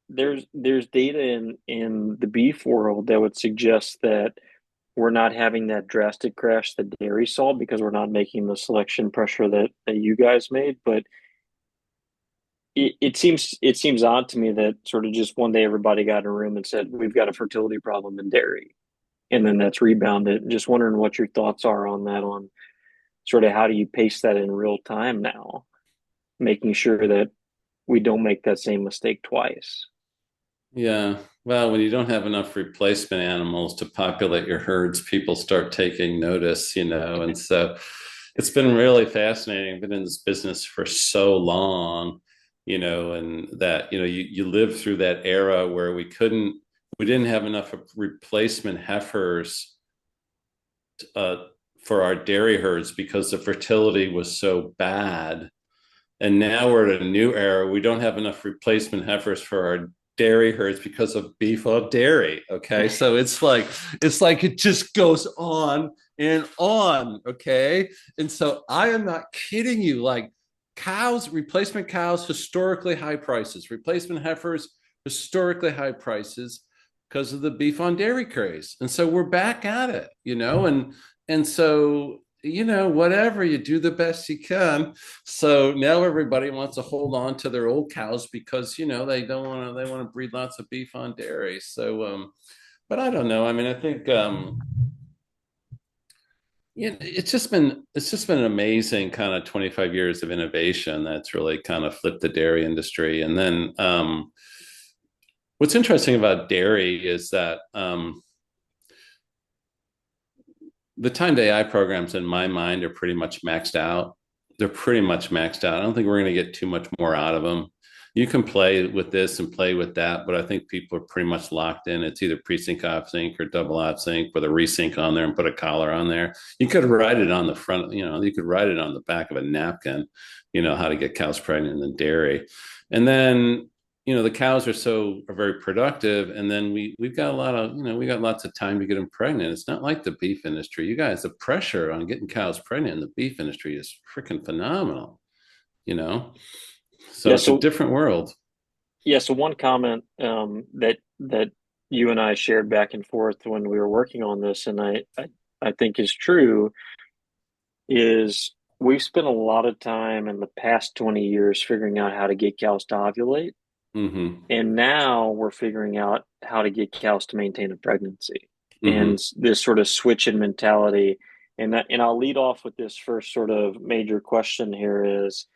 Speaker 1: there's data in the beef world that would suggest that we're not having that drastic crash that dairy saw, because we're not making the selection pressure that you guys made. But it seems odd to me that sort of just one day everybody got in a room and said we've got a fertility problem in dairy, and then that's rebounded. Just wondering what your thoughts are on that, on sort of how do you pace that in real time now, making sure that we don't make that same mistake twice.
Speaker 2: Yeah. Well, when you don't have enough replacement animals to populate your herds, people start taking notice, and so it's been really fascinating. I've been in this business for so long, and that, you live through that era where we didn't have enough replacement heifers for our dairy herds because the fertility was so bad. And now we're at a new era. We don't have enough replacement heifers for our dairy herds because of beef of dairy. Okay. So it's like it just goes on and on. Okay. And so I am not kidding you. Like cows, replacement cows, historically high prices, replacement heifers, historically high prices because of the beef on dairy craze. And so we're back at it, and so whatever, you do the best you can. So now everybody wants to hold on to their old cows because they don't want to, they want to breed lots of beef on dairy. So but I don't know. I mean, I think it's just been an amazing kind of 25 years of innovation that's really kind of flipped the dairy industry. And then what's interesting about dairy is that the timed AI programs in my mind are pretty much maxed out. They're pretty much maxed out. I don't think we're going to get too much more out of them. You can play with this and play with that, but I think people are pretty much locked in. It's either pre-sync, off-sync, or double off-sync with a resync on there and put a collar on there. You could write it on the front, you could write it on the back of a napkin, how to get cows pregnant in the dairy. And then the cows are very productive, and then we've got a lot of we got lots of time to get them pregnant. It's not like the beef industry. You guys, the pressure on getting cows pregnant in the beef industry is freaking phenomenal. So
Speaker 1: Yeah.
Speaker 2: it's a
Speaker 1: So
Speaker 2: different world.
Speaker 1: yeah. So one comment that you and I shared back and forth when we were working on this, and I think is true, is we've spent a lot of time in the past 20 years figuring out how to get cows to ovulate.
Speaker 2: Mm-hmm.
Speaker 1: And now we're figuring out how to get cows to maintain a pregnancy, and
Speaker 2: Mm-hmm.
Speaker 1: this sort of switch in mentality. And I'll lead off with this first sort of major question here is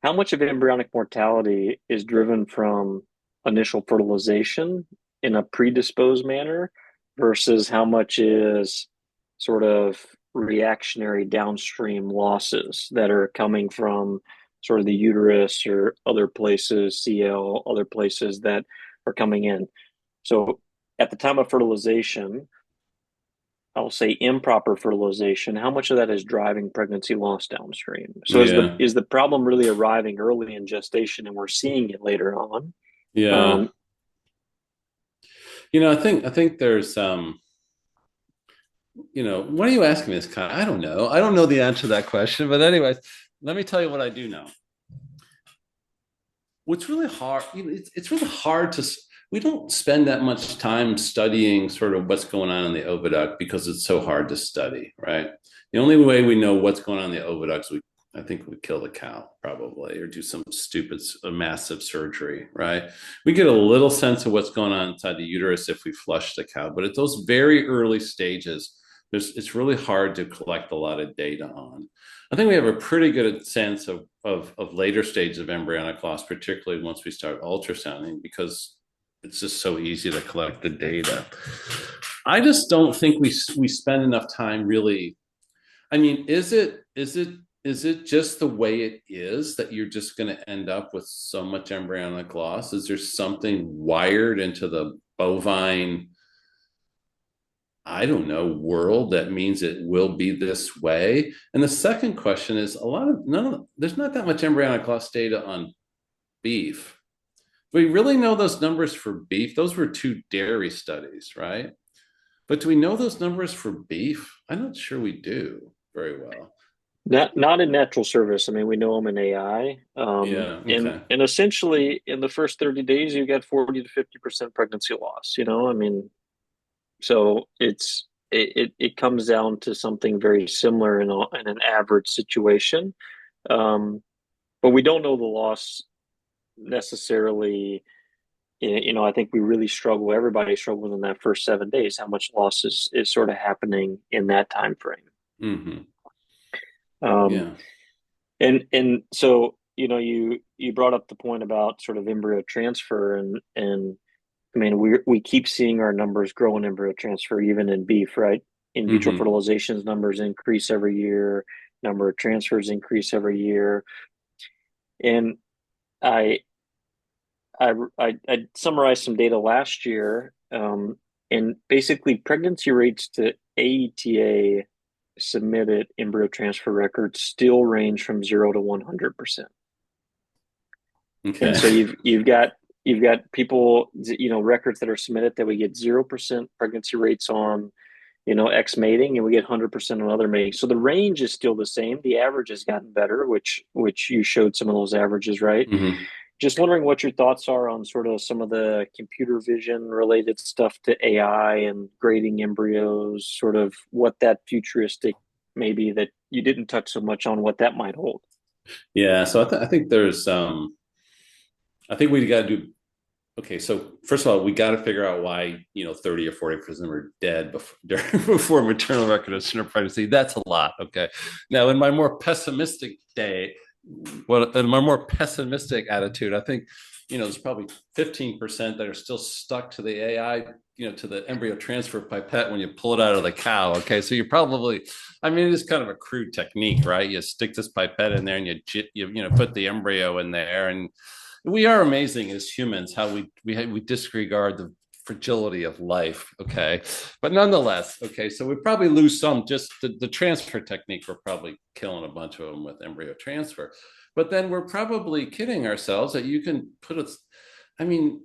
Speaker 1: how much of embryonic mortality is driven from initial fertilization in a predisposed manner versus how much is sort of reactionary downstream losses that are coming from sort of the uterus or other places, CL, other places that are coming in. So at the time of fertilization, I'll say improper fertilization, how much of that is driving pregnancy loss downstream? So
Speaker 2: Yeah.
Speaker 1: is the problem really arriving early in gestation and we're seeing it later on?
Speaker 2: Yeah.
Speaker 1: Um,
Speaker 2: I think there's what are you asking me this kind? I don't know. I don't know the answer to that question, but anyways, let me tell you what I do know. What's really hard, it's really hard we don't spend that much time studying sort of what's going on in the oviduct because it's so hard to study, right? The only way we know what's going on in the oviduct is I think we kill the cow probably, or do some stupid, massive surgery, right? We get a little sense of what's going on inside the uterus if we flush the cow, but at those very early stages, it's really hard to collect a lot of data on. I think we have a pretty good sense of later stages of embryonic loss, particularly once we start ultrasounding, because it's just so easy to collect the data. I just don't think we spend enough time really. I mean, is it just the way it is that you're just going to end up with so much embryonic loss? Is there something wired into the bovine, I don't know, world that means it will be this way? And the second question is there's not that much embryonic loss data on beef. Do we really know those numbers for beef? Those were two dairy studies, right? But do we know those numbers for beef? I'm not sure we do very well.
Speaker 1: not in natural service. I mean, we know them in AI.
Speaker 2: Yeah.
Speaker 1: And
Speaker 2: Okay.
Speaker 1: essentially in the first 30 days, you get 40 to 50% pregnancy loss, I mean, so it comes down to something very similar in an average situation. But we don't know the loss necessarily. I think we really struggle. Everybody struggles in that first 7 days. How much loss is sort of happening in that time frame?
Speaker 2: Mm-hmm.
Speaker 1: Um,
Speaker 2: Yeah.
Speaker 1: and so you brought up the point about sort of embryo transfer, and I mean we keep seeing our numbers grow in embryo transfer even in beef, right? In vitro
Speaker 2: Mm-hmm.
Speaker 1: fertilizations numbers increase every year, number of transfers increase every year, and I I summarized some data last year, and basically pregnancy rates to AETA submitted embryo transfer records still range from 0 to 100%. And
Speaker 2: Okay.
Speaker 1: so you've got you've got people, records that are submitted that we get 0% pregnancy rates on, X mating, and we get 100% on other mating. So the range is still the same. The average has gotten better, which you showed some of those averages, right?
Speaker 2: Mm-hmm.
Speaker 1: Just wondering what your thoughts are on sort of some of the computer vision related stuff to AI and grading embryos, sort of what that futuristic maybe that you didn't touch so much on what that might hold.
Speaker 2: Yeah, so I think there's I think we got to do okay. So first of all, we got to figure out why 30 or 40% were dead before maternal recognition of pregnancy. That's a lot. Okay, now in my more pessimistic in my more pessimistic attitude, I think there's probably 15% that are still stuck to the AI, to the embryo transfer pipette when you pull it out of the cow. Okay, so you're probably, I mean, it is kind of a crude technique, right? You stick this pipette in there and you put the embryo in there, and we are amazing as humans how we disregard the fragility of life. Okay, but nonetheless, okay, so we probably lose some, just the transfer technique. We're probably killing a bunch of them with embryo transfer, but then we're probably kidding ourselves that you can put a, I mean,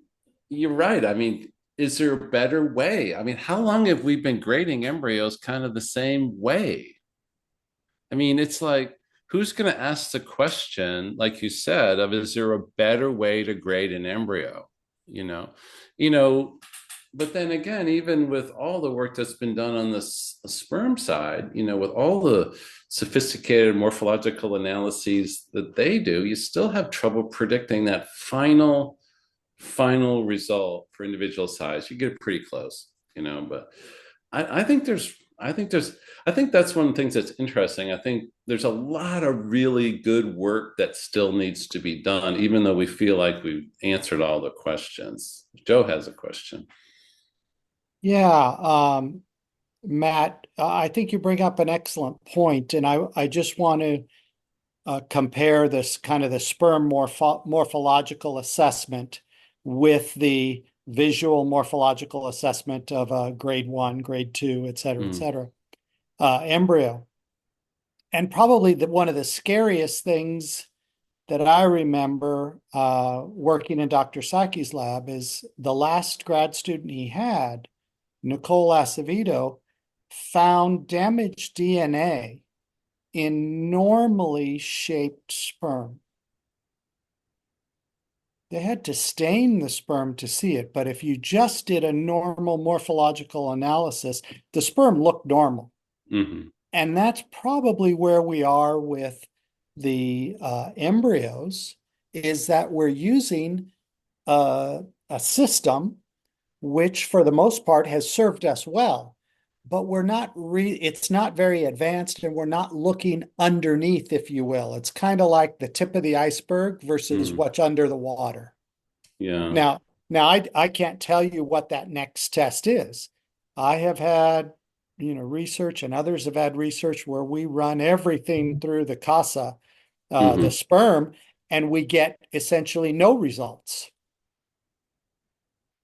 Speaker 2: you're right. I mean, is there a better way? I mean, how long have we been grading embryos kind of the same way? I mean, it's like, who's going to ask the question, like you said, of is there a better way to grade an embryo? You know, you know, but then again, even with all the work that's been done on the sperm side, with all the sophisticated morphological analyses that they do, you still have trouble predicting that final result for individual size. You get pretty close, but I think I think that's one of the things that's interesting. I think there's a lot of really good work that still needs to be done, even though we feel like we've answered all the questions. Joe has a question.
Speaker 3: Yeah, Matt, I think you bring up an excellent point, and I just want to compare this kind of the sperm morphological assessment with the visual morphological assessment of a grade 1, grade 2, et cetera, embryo. And probably one of the scariest things that I remember working in Dr. Saki's lab is the last grad student he had, Nicole Acevedo, found damaged DNA in normally shaped sperm. They had to stain the sperm to see it, but if you just did a normal morphological analysis, the sperm looked normal.
Speaker 2: Mm-hmm.
Speaker 3: And that's probably where we are with the embryos, is that we're using a system which for the most part has served us well, but it's not very advanced, and we're not looking underneath, if you will. It's kind of like the tip of the iceberg versus what's under the water.
Speaker 2: Yeah.
Speaker 3: Now I can't tell you what that next test is. I have had research, and others have had research where we run everything through the CASA, the sperm, and we get essentially no results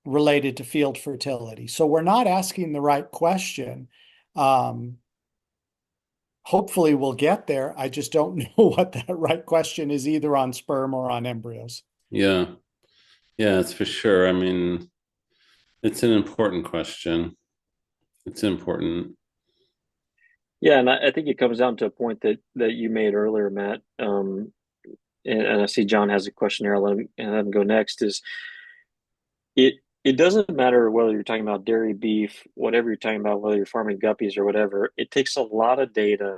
Speaker 3: related to field fertility. So we're not asking the right question. Hopefully we'll get there. I just don't know what that right question is, either on sperm or on embryos.
Speaker 2: Yeah. Yeah, it's for sure. I mean, it's an important question. It's important.
Speaker 1: Yeah, and I think it comes down to a point that you made earlier, Matt. And I see John has a question here. I'll let him go next. Is it doesn't matter whether you're talking about dairy, beef, whatever you're talking about, whether you're farming guppies or whatever. It takes a lot of data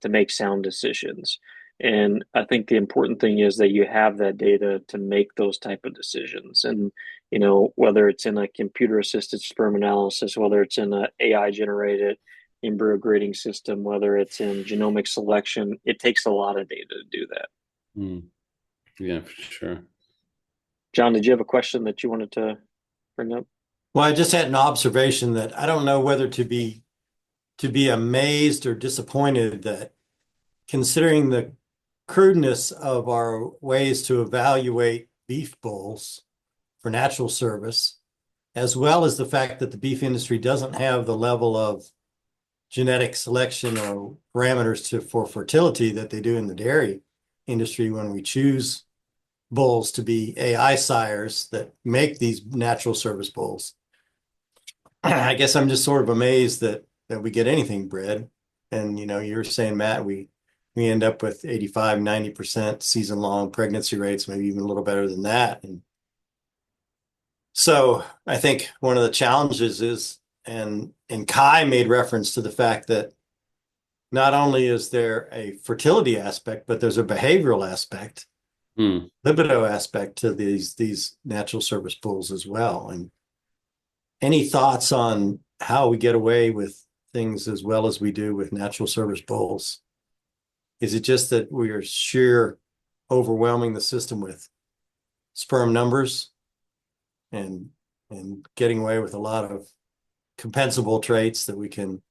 Speaker 1: to make sound decisions. And I think the important thing is that you have that data to make those type of decisions. And, whether it's in a computer assisted sperm analysis, whether it's in an AI generated embryo grading system, whether it's in genomic selection, it takes a lot of data to do that.
Speaker 2: Yeah, for sure.
Speaker 1: John, did you have a question that you wanted to bring up?
Speaker 4: Well, I just had an observation that I don't know whether to be amazed or disappointed that, considering the crudeness of our ways to evaluate beef bulls for natural service, as well as the fact that the beef industry doesn't have the level of genetic selection or parameters for fertility that they do in the dairy industry when we choose bulls to be AI sires that make these natural service bulls. I guess I'm just sort of amazed that we get anything bred. And you're saying, Matt, we end up with 85, 90% season-long pregnancy rates, maybe even a little better than that. And so I think one of the challenges is, and Kai made reference to the fact that not only is there a fertility aspect, but there's a behavioral aspect, libido aspect to these natural service bulls as well. And any thoughts on how we get away with things as well as we do with natural service bulls? Is it just that we are sheer overwhelming the system with sperm numbers and getting away with a lot of compensable traits that we can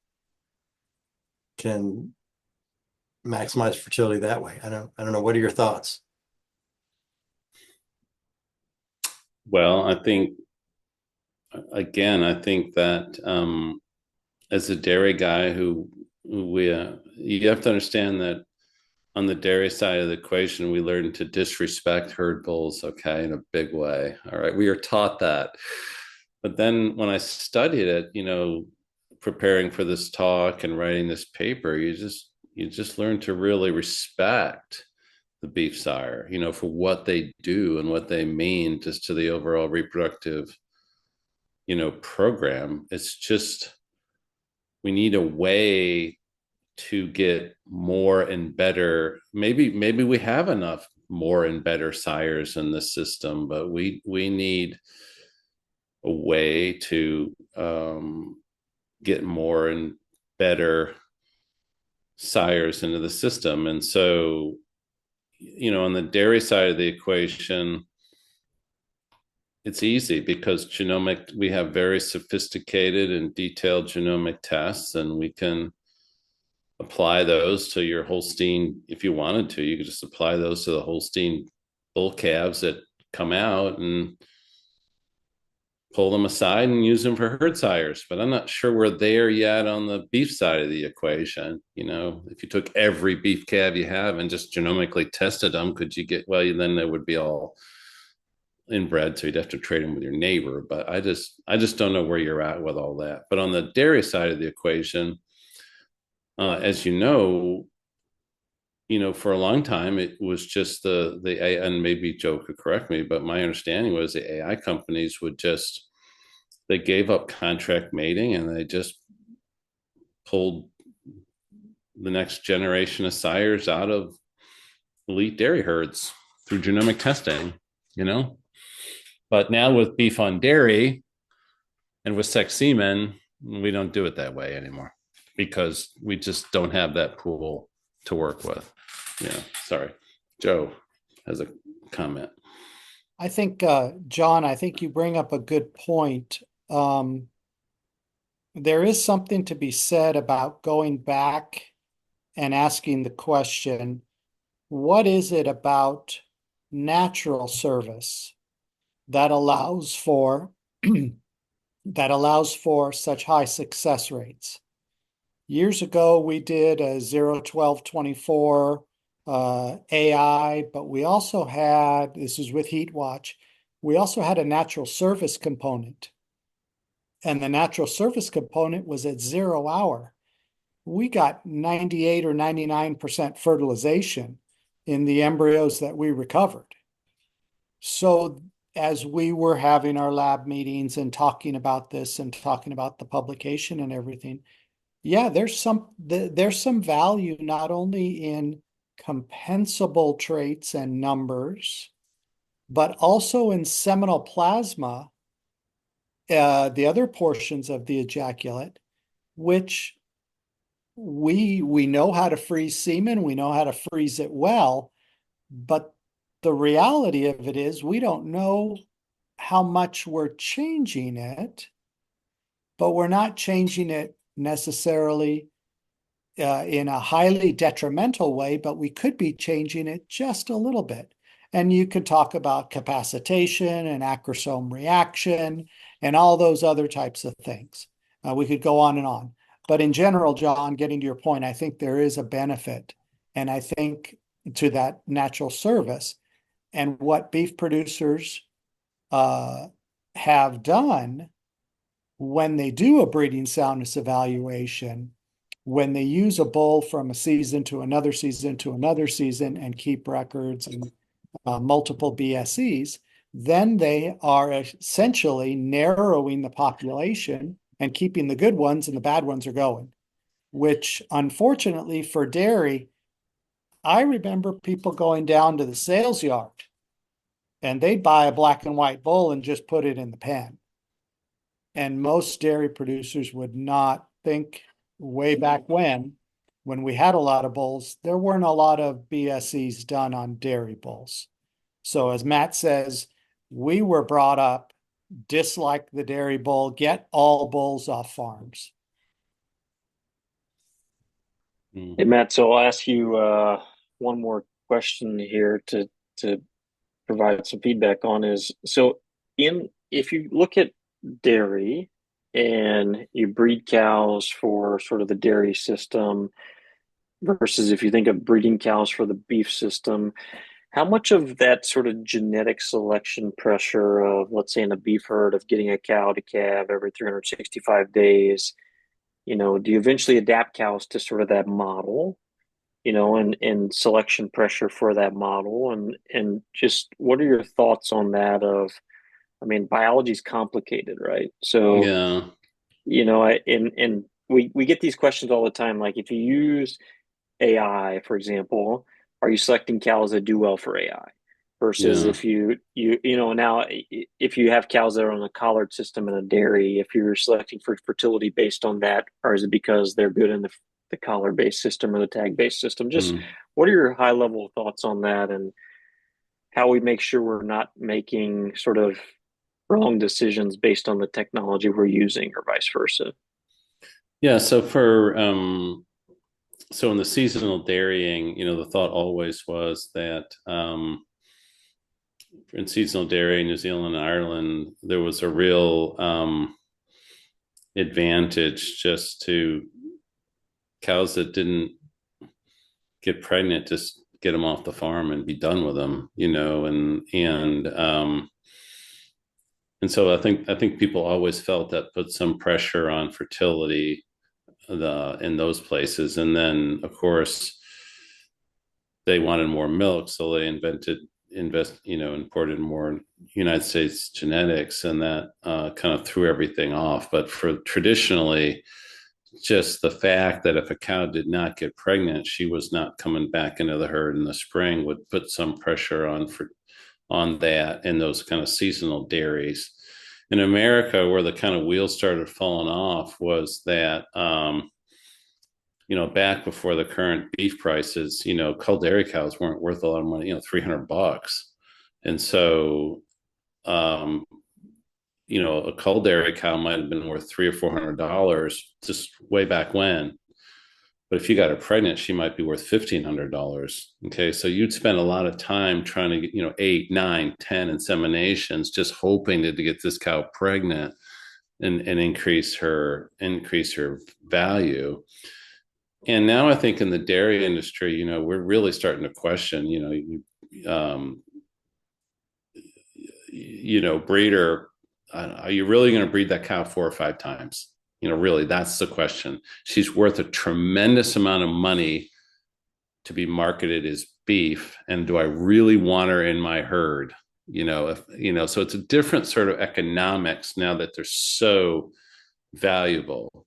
Speaker 4: maximize fertility that way? I don't know. What are your thoughts?
Speaker 2: Well, I think that as a dairy guy you have to understand that on the dairy side of the equation, we learn to disrespect herd bulls, okay, in a big way. All right, we are taught that. But then when I studied it, preparing for this talk and writing this paper, you just learn to really respect the beef sire, for what they do and what they mean just to the overall reproductive, program. It's just, we need a way to get more and better. Maybe we have enough more and better sires in the system, but we need a way to get more and better sires into the system. And so, on the dairy side of the equation, it's easy because we have very sophisticated and detailed genomic tests, and we can apply those to your Holstein. If you wanted to, you could just apply those to the Holstein bull calves that come out and pull them aside and use them for herd sires. But I'm not sure we're there yet on the beef side of the equation. If you took every beef calf you have and just genomically tested them, could you get, well, then they would be all inbred, so you'd have to trade them with your neighbor. But I just don't know where you're at with all that. But on the dairy side of the equation, as for a long time, it was just the AI, and maybe Joe could correct me, but my understanding was the AI companies they gave up contract mating and they just pulled the next generation of sires out of elite dairy herds through genomic testing, But now with beef on dairy and with sex semen, we don't do it that way anymore because we just don't have that pool to work with. Yeah, sorry. Joe has a comment.
Speaker 3: I think, John, you bring up a good point. There is something to be said about going back and asking the question, what is it about natural service that allows for such high success rates? Years ago, we did a 0, 12, 24 AI, but we also had, this is with Heat Watch, we also had a natural service component. And the natural service component was at 0 hour. We got 98 or 99% fertilization in the embryos that we recovered. So as we were having our lab meetings and talking about this and talking about the publication and everything, yeah, there's some value not only in compensable traits and numbers, but also in seminal plasma, the other portions of the ejaculate, which we know how to freeze semen, we know how to freeze it well, but the reality of it is we don't know how much we're changing it, but we're not changing it necessarily in a highly detrimental way, but we could be changing it just a little bit. And you could talk about capacitation and acrosome reaction and all those other types of things. We could go on and on. But in general, John, getting to your point, I think there is a benefit. And I think to that natural service. And what beef producers have done when they do a breeding soundness evaluation, when they use a bull from a season to another season to another season and keep records and multiple BSEs, then they are essentially narrowing the population and keeping the good ones, and the bad ones are going, which unfortunately for dairy, I remember people going down to the sales yard and they'd buy a black and white bull and just put it in the pen. And most dairy producers would not think, way back when we had a lot of bulls, there weren't a lot of BSEs done on dairy bulls. So as Matt says, we were brought up, dislike the dairy bull, get all bulls off farms.
Speaker 1: Hey, Matt, so I'll ask you one more question here to provide some feedback on is, so if you look at dairy and you breed cows for sort of the dairy system versus if you think of breeding cows for the beef system, how much of that sort of genetic selection pressure of, let's say in a beef herd, of getting a cow to calve every 365 days, do you eventually adapt cows to sort of that model, and selection pressure for that model? And just what are your thoughts on that biology is complicated, right? So,
Speaker 2: Yeah.
Speaker 1: and we get these questions all the time. Like if you use AI, for example, are you selecting cows that do well for AI? Versus
Speaker 2: Yeah.
Speaker 1: if you now if you have cows that are on a collared system in a dairy, if you're selecting for fertility based on that, or is it because they're good in the collar based system or the tag based system? Just what are your high level thoughts on that, and how we make sure we're not making sort of wrong decisions based on the technology we're using or vice versa?
Speaker 2: Yeah. So in the seasonal dairying, the thought always was that in seasonal dairy, New Zealand and Ireland, there was a real advantage just to cows that didn't get pregnant, just get them off the farm and be done with them, and so I think people always felt that put some pressure on fertility in those places. And then of course they wanted more milk, so they imported more United States genetics, and that kind of threw everything off. But for traditionally, just the fact that if a cow did not get pregnant, she was not coming back into the herd in the spring would put some pressure on that in those kind of seasonal dairies. In America, where the kind of wheels started falling off was that back before the current beef prices, cull dairy cows weren't worth a lot of money, $300. And so, a cull dairy cow might have been worth $300 or $400 just way back when. But if you got her pregnant, she might be worth $1,500. Okay. So you'd spend a lot of time trying to get, 8, 9, 10 inseminations, just hoping to get this cow pregnant and increase her value. And now I think in the dairy industry, we're really starting to question, breeder, are you really going to breed that cow 4 or 5 times? Really, that's the question. She's worth a tremendous amount of money to be marketed as beef. And do I really want her in my herd? So it's a different sort of economics now that they're so valuable.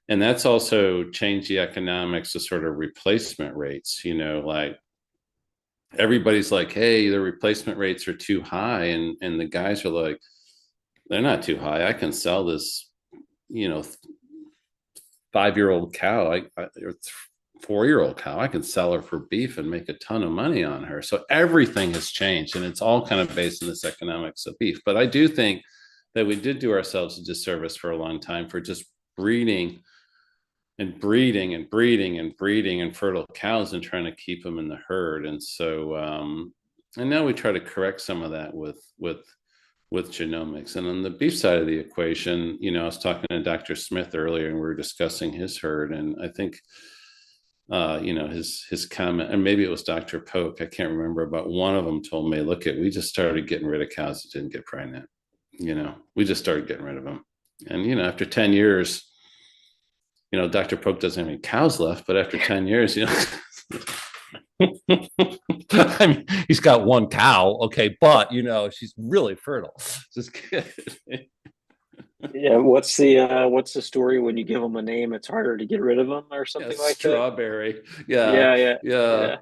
Speaker 2: And that's also changed the economics of sort of replacement rates, like everybody's like, hey, the replacement rates are too high. And the guys are like, they're not too high. I can sell this, 5-year-old cow, or 4-year-old cow. I can sell her for beef and make a ton of money on her. So everything has changed, and it's all kind of based on this economics of beef. But I do think that we did do ourselves a disservice for a long time for just breeding and breeding and breeding and breeding infertile cows and trying to keep them in the herd. And so, and now we try to correct some of that with genomics. And on the beef side of the equation, I was talking to Dr. Smith earlier, and we were discussing his herd. And I think, his comment, and maybe it was Dr. Polk, I can't remember, but one of them told me, look, we just started getting rid of cows that didn't get pregnant. We just started getting rid of them. And, after 10 years, Dr. Polk doesn't have any cows left, but after 10 years,
Speaker 5: I mean, he's got one cow, okay, but she's really fertile. Just kidding.
Speaker 1: Yeah, what's the story when you give them a name, it's harder to get rid of them or something like
Speaker 2: Strawberry.
Speaker 1: that?
Speaker 2: Yeah.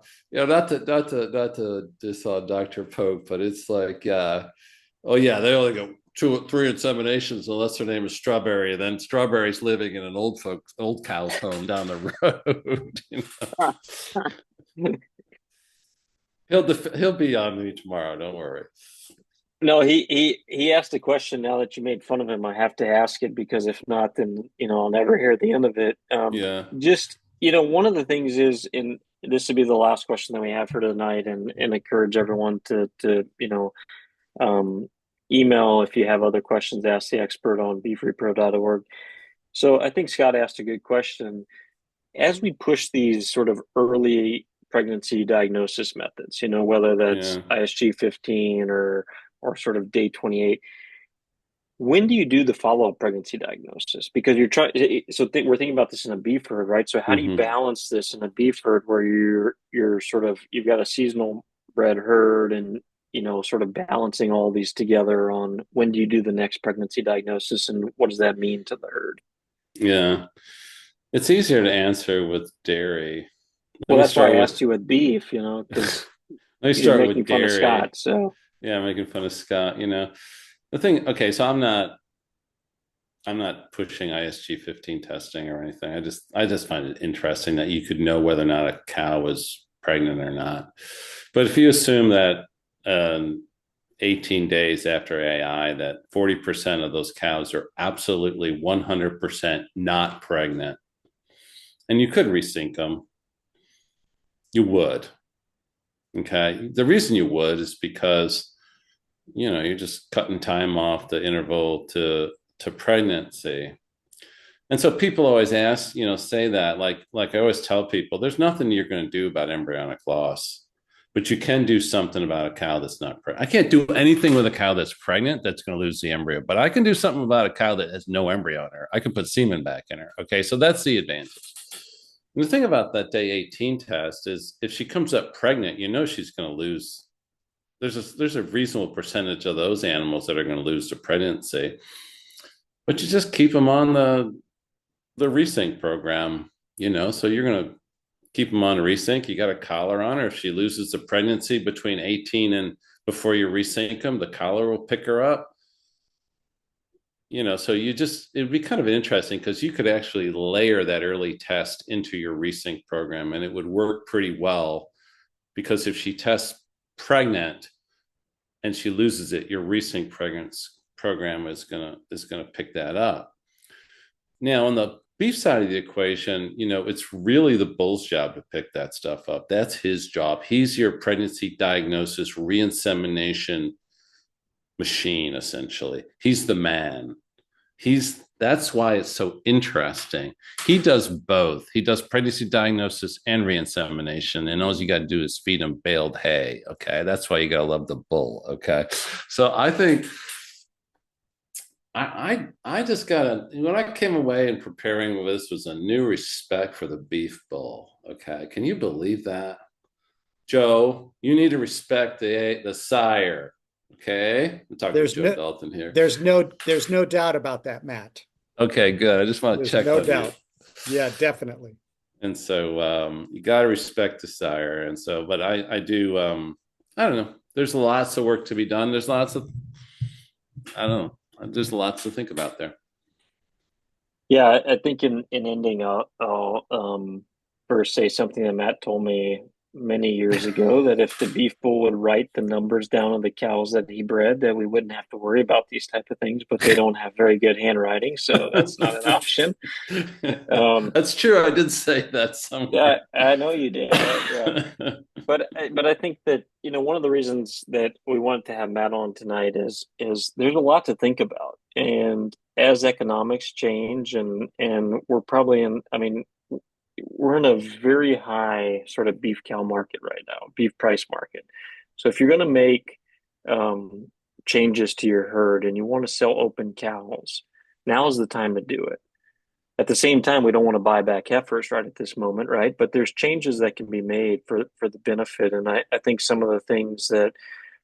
Speaker 2: Not to diss on Dr. Polk, but it's like, oh yeah, they only go 2 or 3 inseminations unless their name is Strawberry. And then Strawberry's living in an old cow's home down the road. He'll be on me tomorrow. Don't worry.
Speaker 1: No, he asked a question. Now that you made fun of him, I have to ask it, because if not, then I'll never hear the end of it. Just one of the things is, and this would be the last question that we have for tonight, and encourage everyone to email if you have other questions. Ask the expert on beefrepro.org. So I think Scott asked a good question. As we push these sort of early pregnancy diagnosis methods, whether that's ISG 15 or sort of day 28, when do you do the follow-up pregnancy diagnosis? Because we're thinking about this in a beef herd, right? So how do you balance this in a beef herd where you're sort of, you've got a seasonal bred herd, and sort of balancing all these together on when do you do the next pregnancy diagnosis, and what does that mean to the herd?
Speaker 2: Yeah, it's easier to answer with dairy.
Speaker 1: Well, that's why I asked you with beef, because
Speaker 2: let me start with
Speaker 1: making fun
Speaker 2: dairy.
Speaker 1: of Scott, so.
Speaker 2: Yeah, making fun of Scott. The thing. Okay, so I'm not pushing ISG 15 testing or anything. I just find it interesting that you could know whether or not a cow was pregnant or not. But if you assume that 18 days after AI, that 40% of those cows are absolutely 100% not pregnant, and you could resync them, you would. Okay. The reason you would is because, you're just cutting time off the interval to pregnancy. And so people always ask, say that, like I always tell people, there's nothing you're going to do about embryonic loss, but you can do something about a cow that's not pregnant. I can't do anything with a cow that's pregnant that's going to lose the embryo, but I can do something about a cow that has no embryo in her. I can put semen back in her. Okay. So that's the advantage. And the thing about that day 18 test is, if she comes up pregnant, she's going to lose. There's a reasonable percentage of those animals that are going to lose to pregnancy, but you just keep them on the resync program, so you're going to keep them on a resync. You got a collar on her. If she loses the pregnancy between 18 and before you resync them, the collar will pick her up. So it'd be kind of interesting, because you could actually layer that early test into your resync program, and it would work pretty well, because if she tests pregnant and she loses it, your resync pregnancy program is gonna pick that up. Now, on the beef side of the equation, it's really the bull's job to pick that stuff up. That's his job. He's your pregnancy diagnosis reinsemination machine, essentially. He's the man. That's why it's so interesting. He does both. He does pregnancy diagnosis and reinsemination, and all you got to do is feed him baled hay. Okay, that's why you got to love the bull. Okay, so I think I just got when I came away and preparing with this was a new respect for the beef bull. Okay, can you believe that, Joe? You need to respect the sire. Okay, I'm talking to Joe Dalton here.
Speaker 3: There's no doubt about that, Matt.
Speaker 2: Okay, good. I just want to check.
Speaker 3: No doubt. Yeah, definitely.
Speaker 2: And so you got to respect the sire. And so, but I do. I don't know. There's lots of work to be done. There's lots of. I don't know. There's lots to think about there.
Speaker 1: Yeah, I think in ending, I'll first say something that Matt told me many years ago, that if the beef bull would write the numbers down on the cows that he bred, that we wouldn't have to worry about these type of things, but they don't have very good handwriting, so that's not an option.
Speaker 2: That's true. I did say that somewhere.
Speaker 1: I know you did. Yeah. But I think that, one of the reasons that we wanted to have Matt on tonight is there's a lot to think about. And as economics change, and we're probably we're in a very high sort of beef cow market right now, beef price market. So if you're going to make changes to your herd and you want to sell open cows, now is the time to do it. At the same time, we don't want to buy back heifers right at this moment, right? But there's changes that can be made for the benefit. And I think some of the things that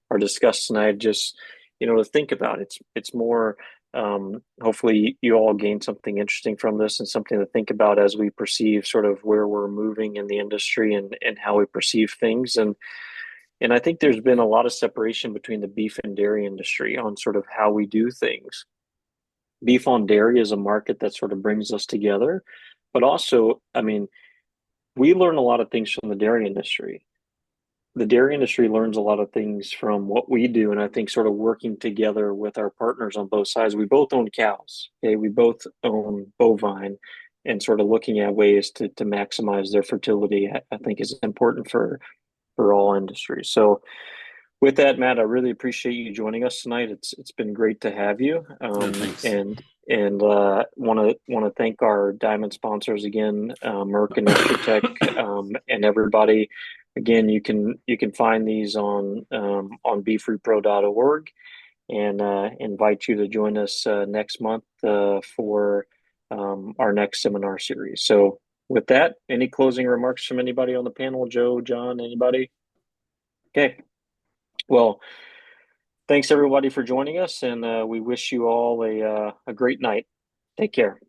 Speaker 1: are discussed tonight, just, to think about. It's more, hopefully you all gain something interesting from this and something to think about as we perceive sort of where we're moving in the industry and how we perceive things. And I think there's been a lot of separation between the beef and dairy industry on sort of how we do things. Beef on dairy is a market that sort of brings us together, but also, I mean, we learn a lot of things from the dairy industry. The dairy industry learns a lot of things from what we do, and I think sort of working together with our partners on both sides. We both own cows, okay? We both own bovine, and sort of looking at ways to maximize their fertility, I think is important for all industries. So with that, Matt, I really appreciate you joining us tonight. It's been great to have you.
Speaker 2: Thanks.
Speaker 1: And want to thank our diamond sponsors again, Merck and Tech, and everybody. Again, you can find these on beefrepro.org, and invite you to join us next month for our next seminar series. So with that, any closing remarks from anybody on the panel? Joe, John, anybody? Okay. Well, thanks everybody for joining us, and we wish you all a great night. Take care.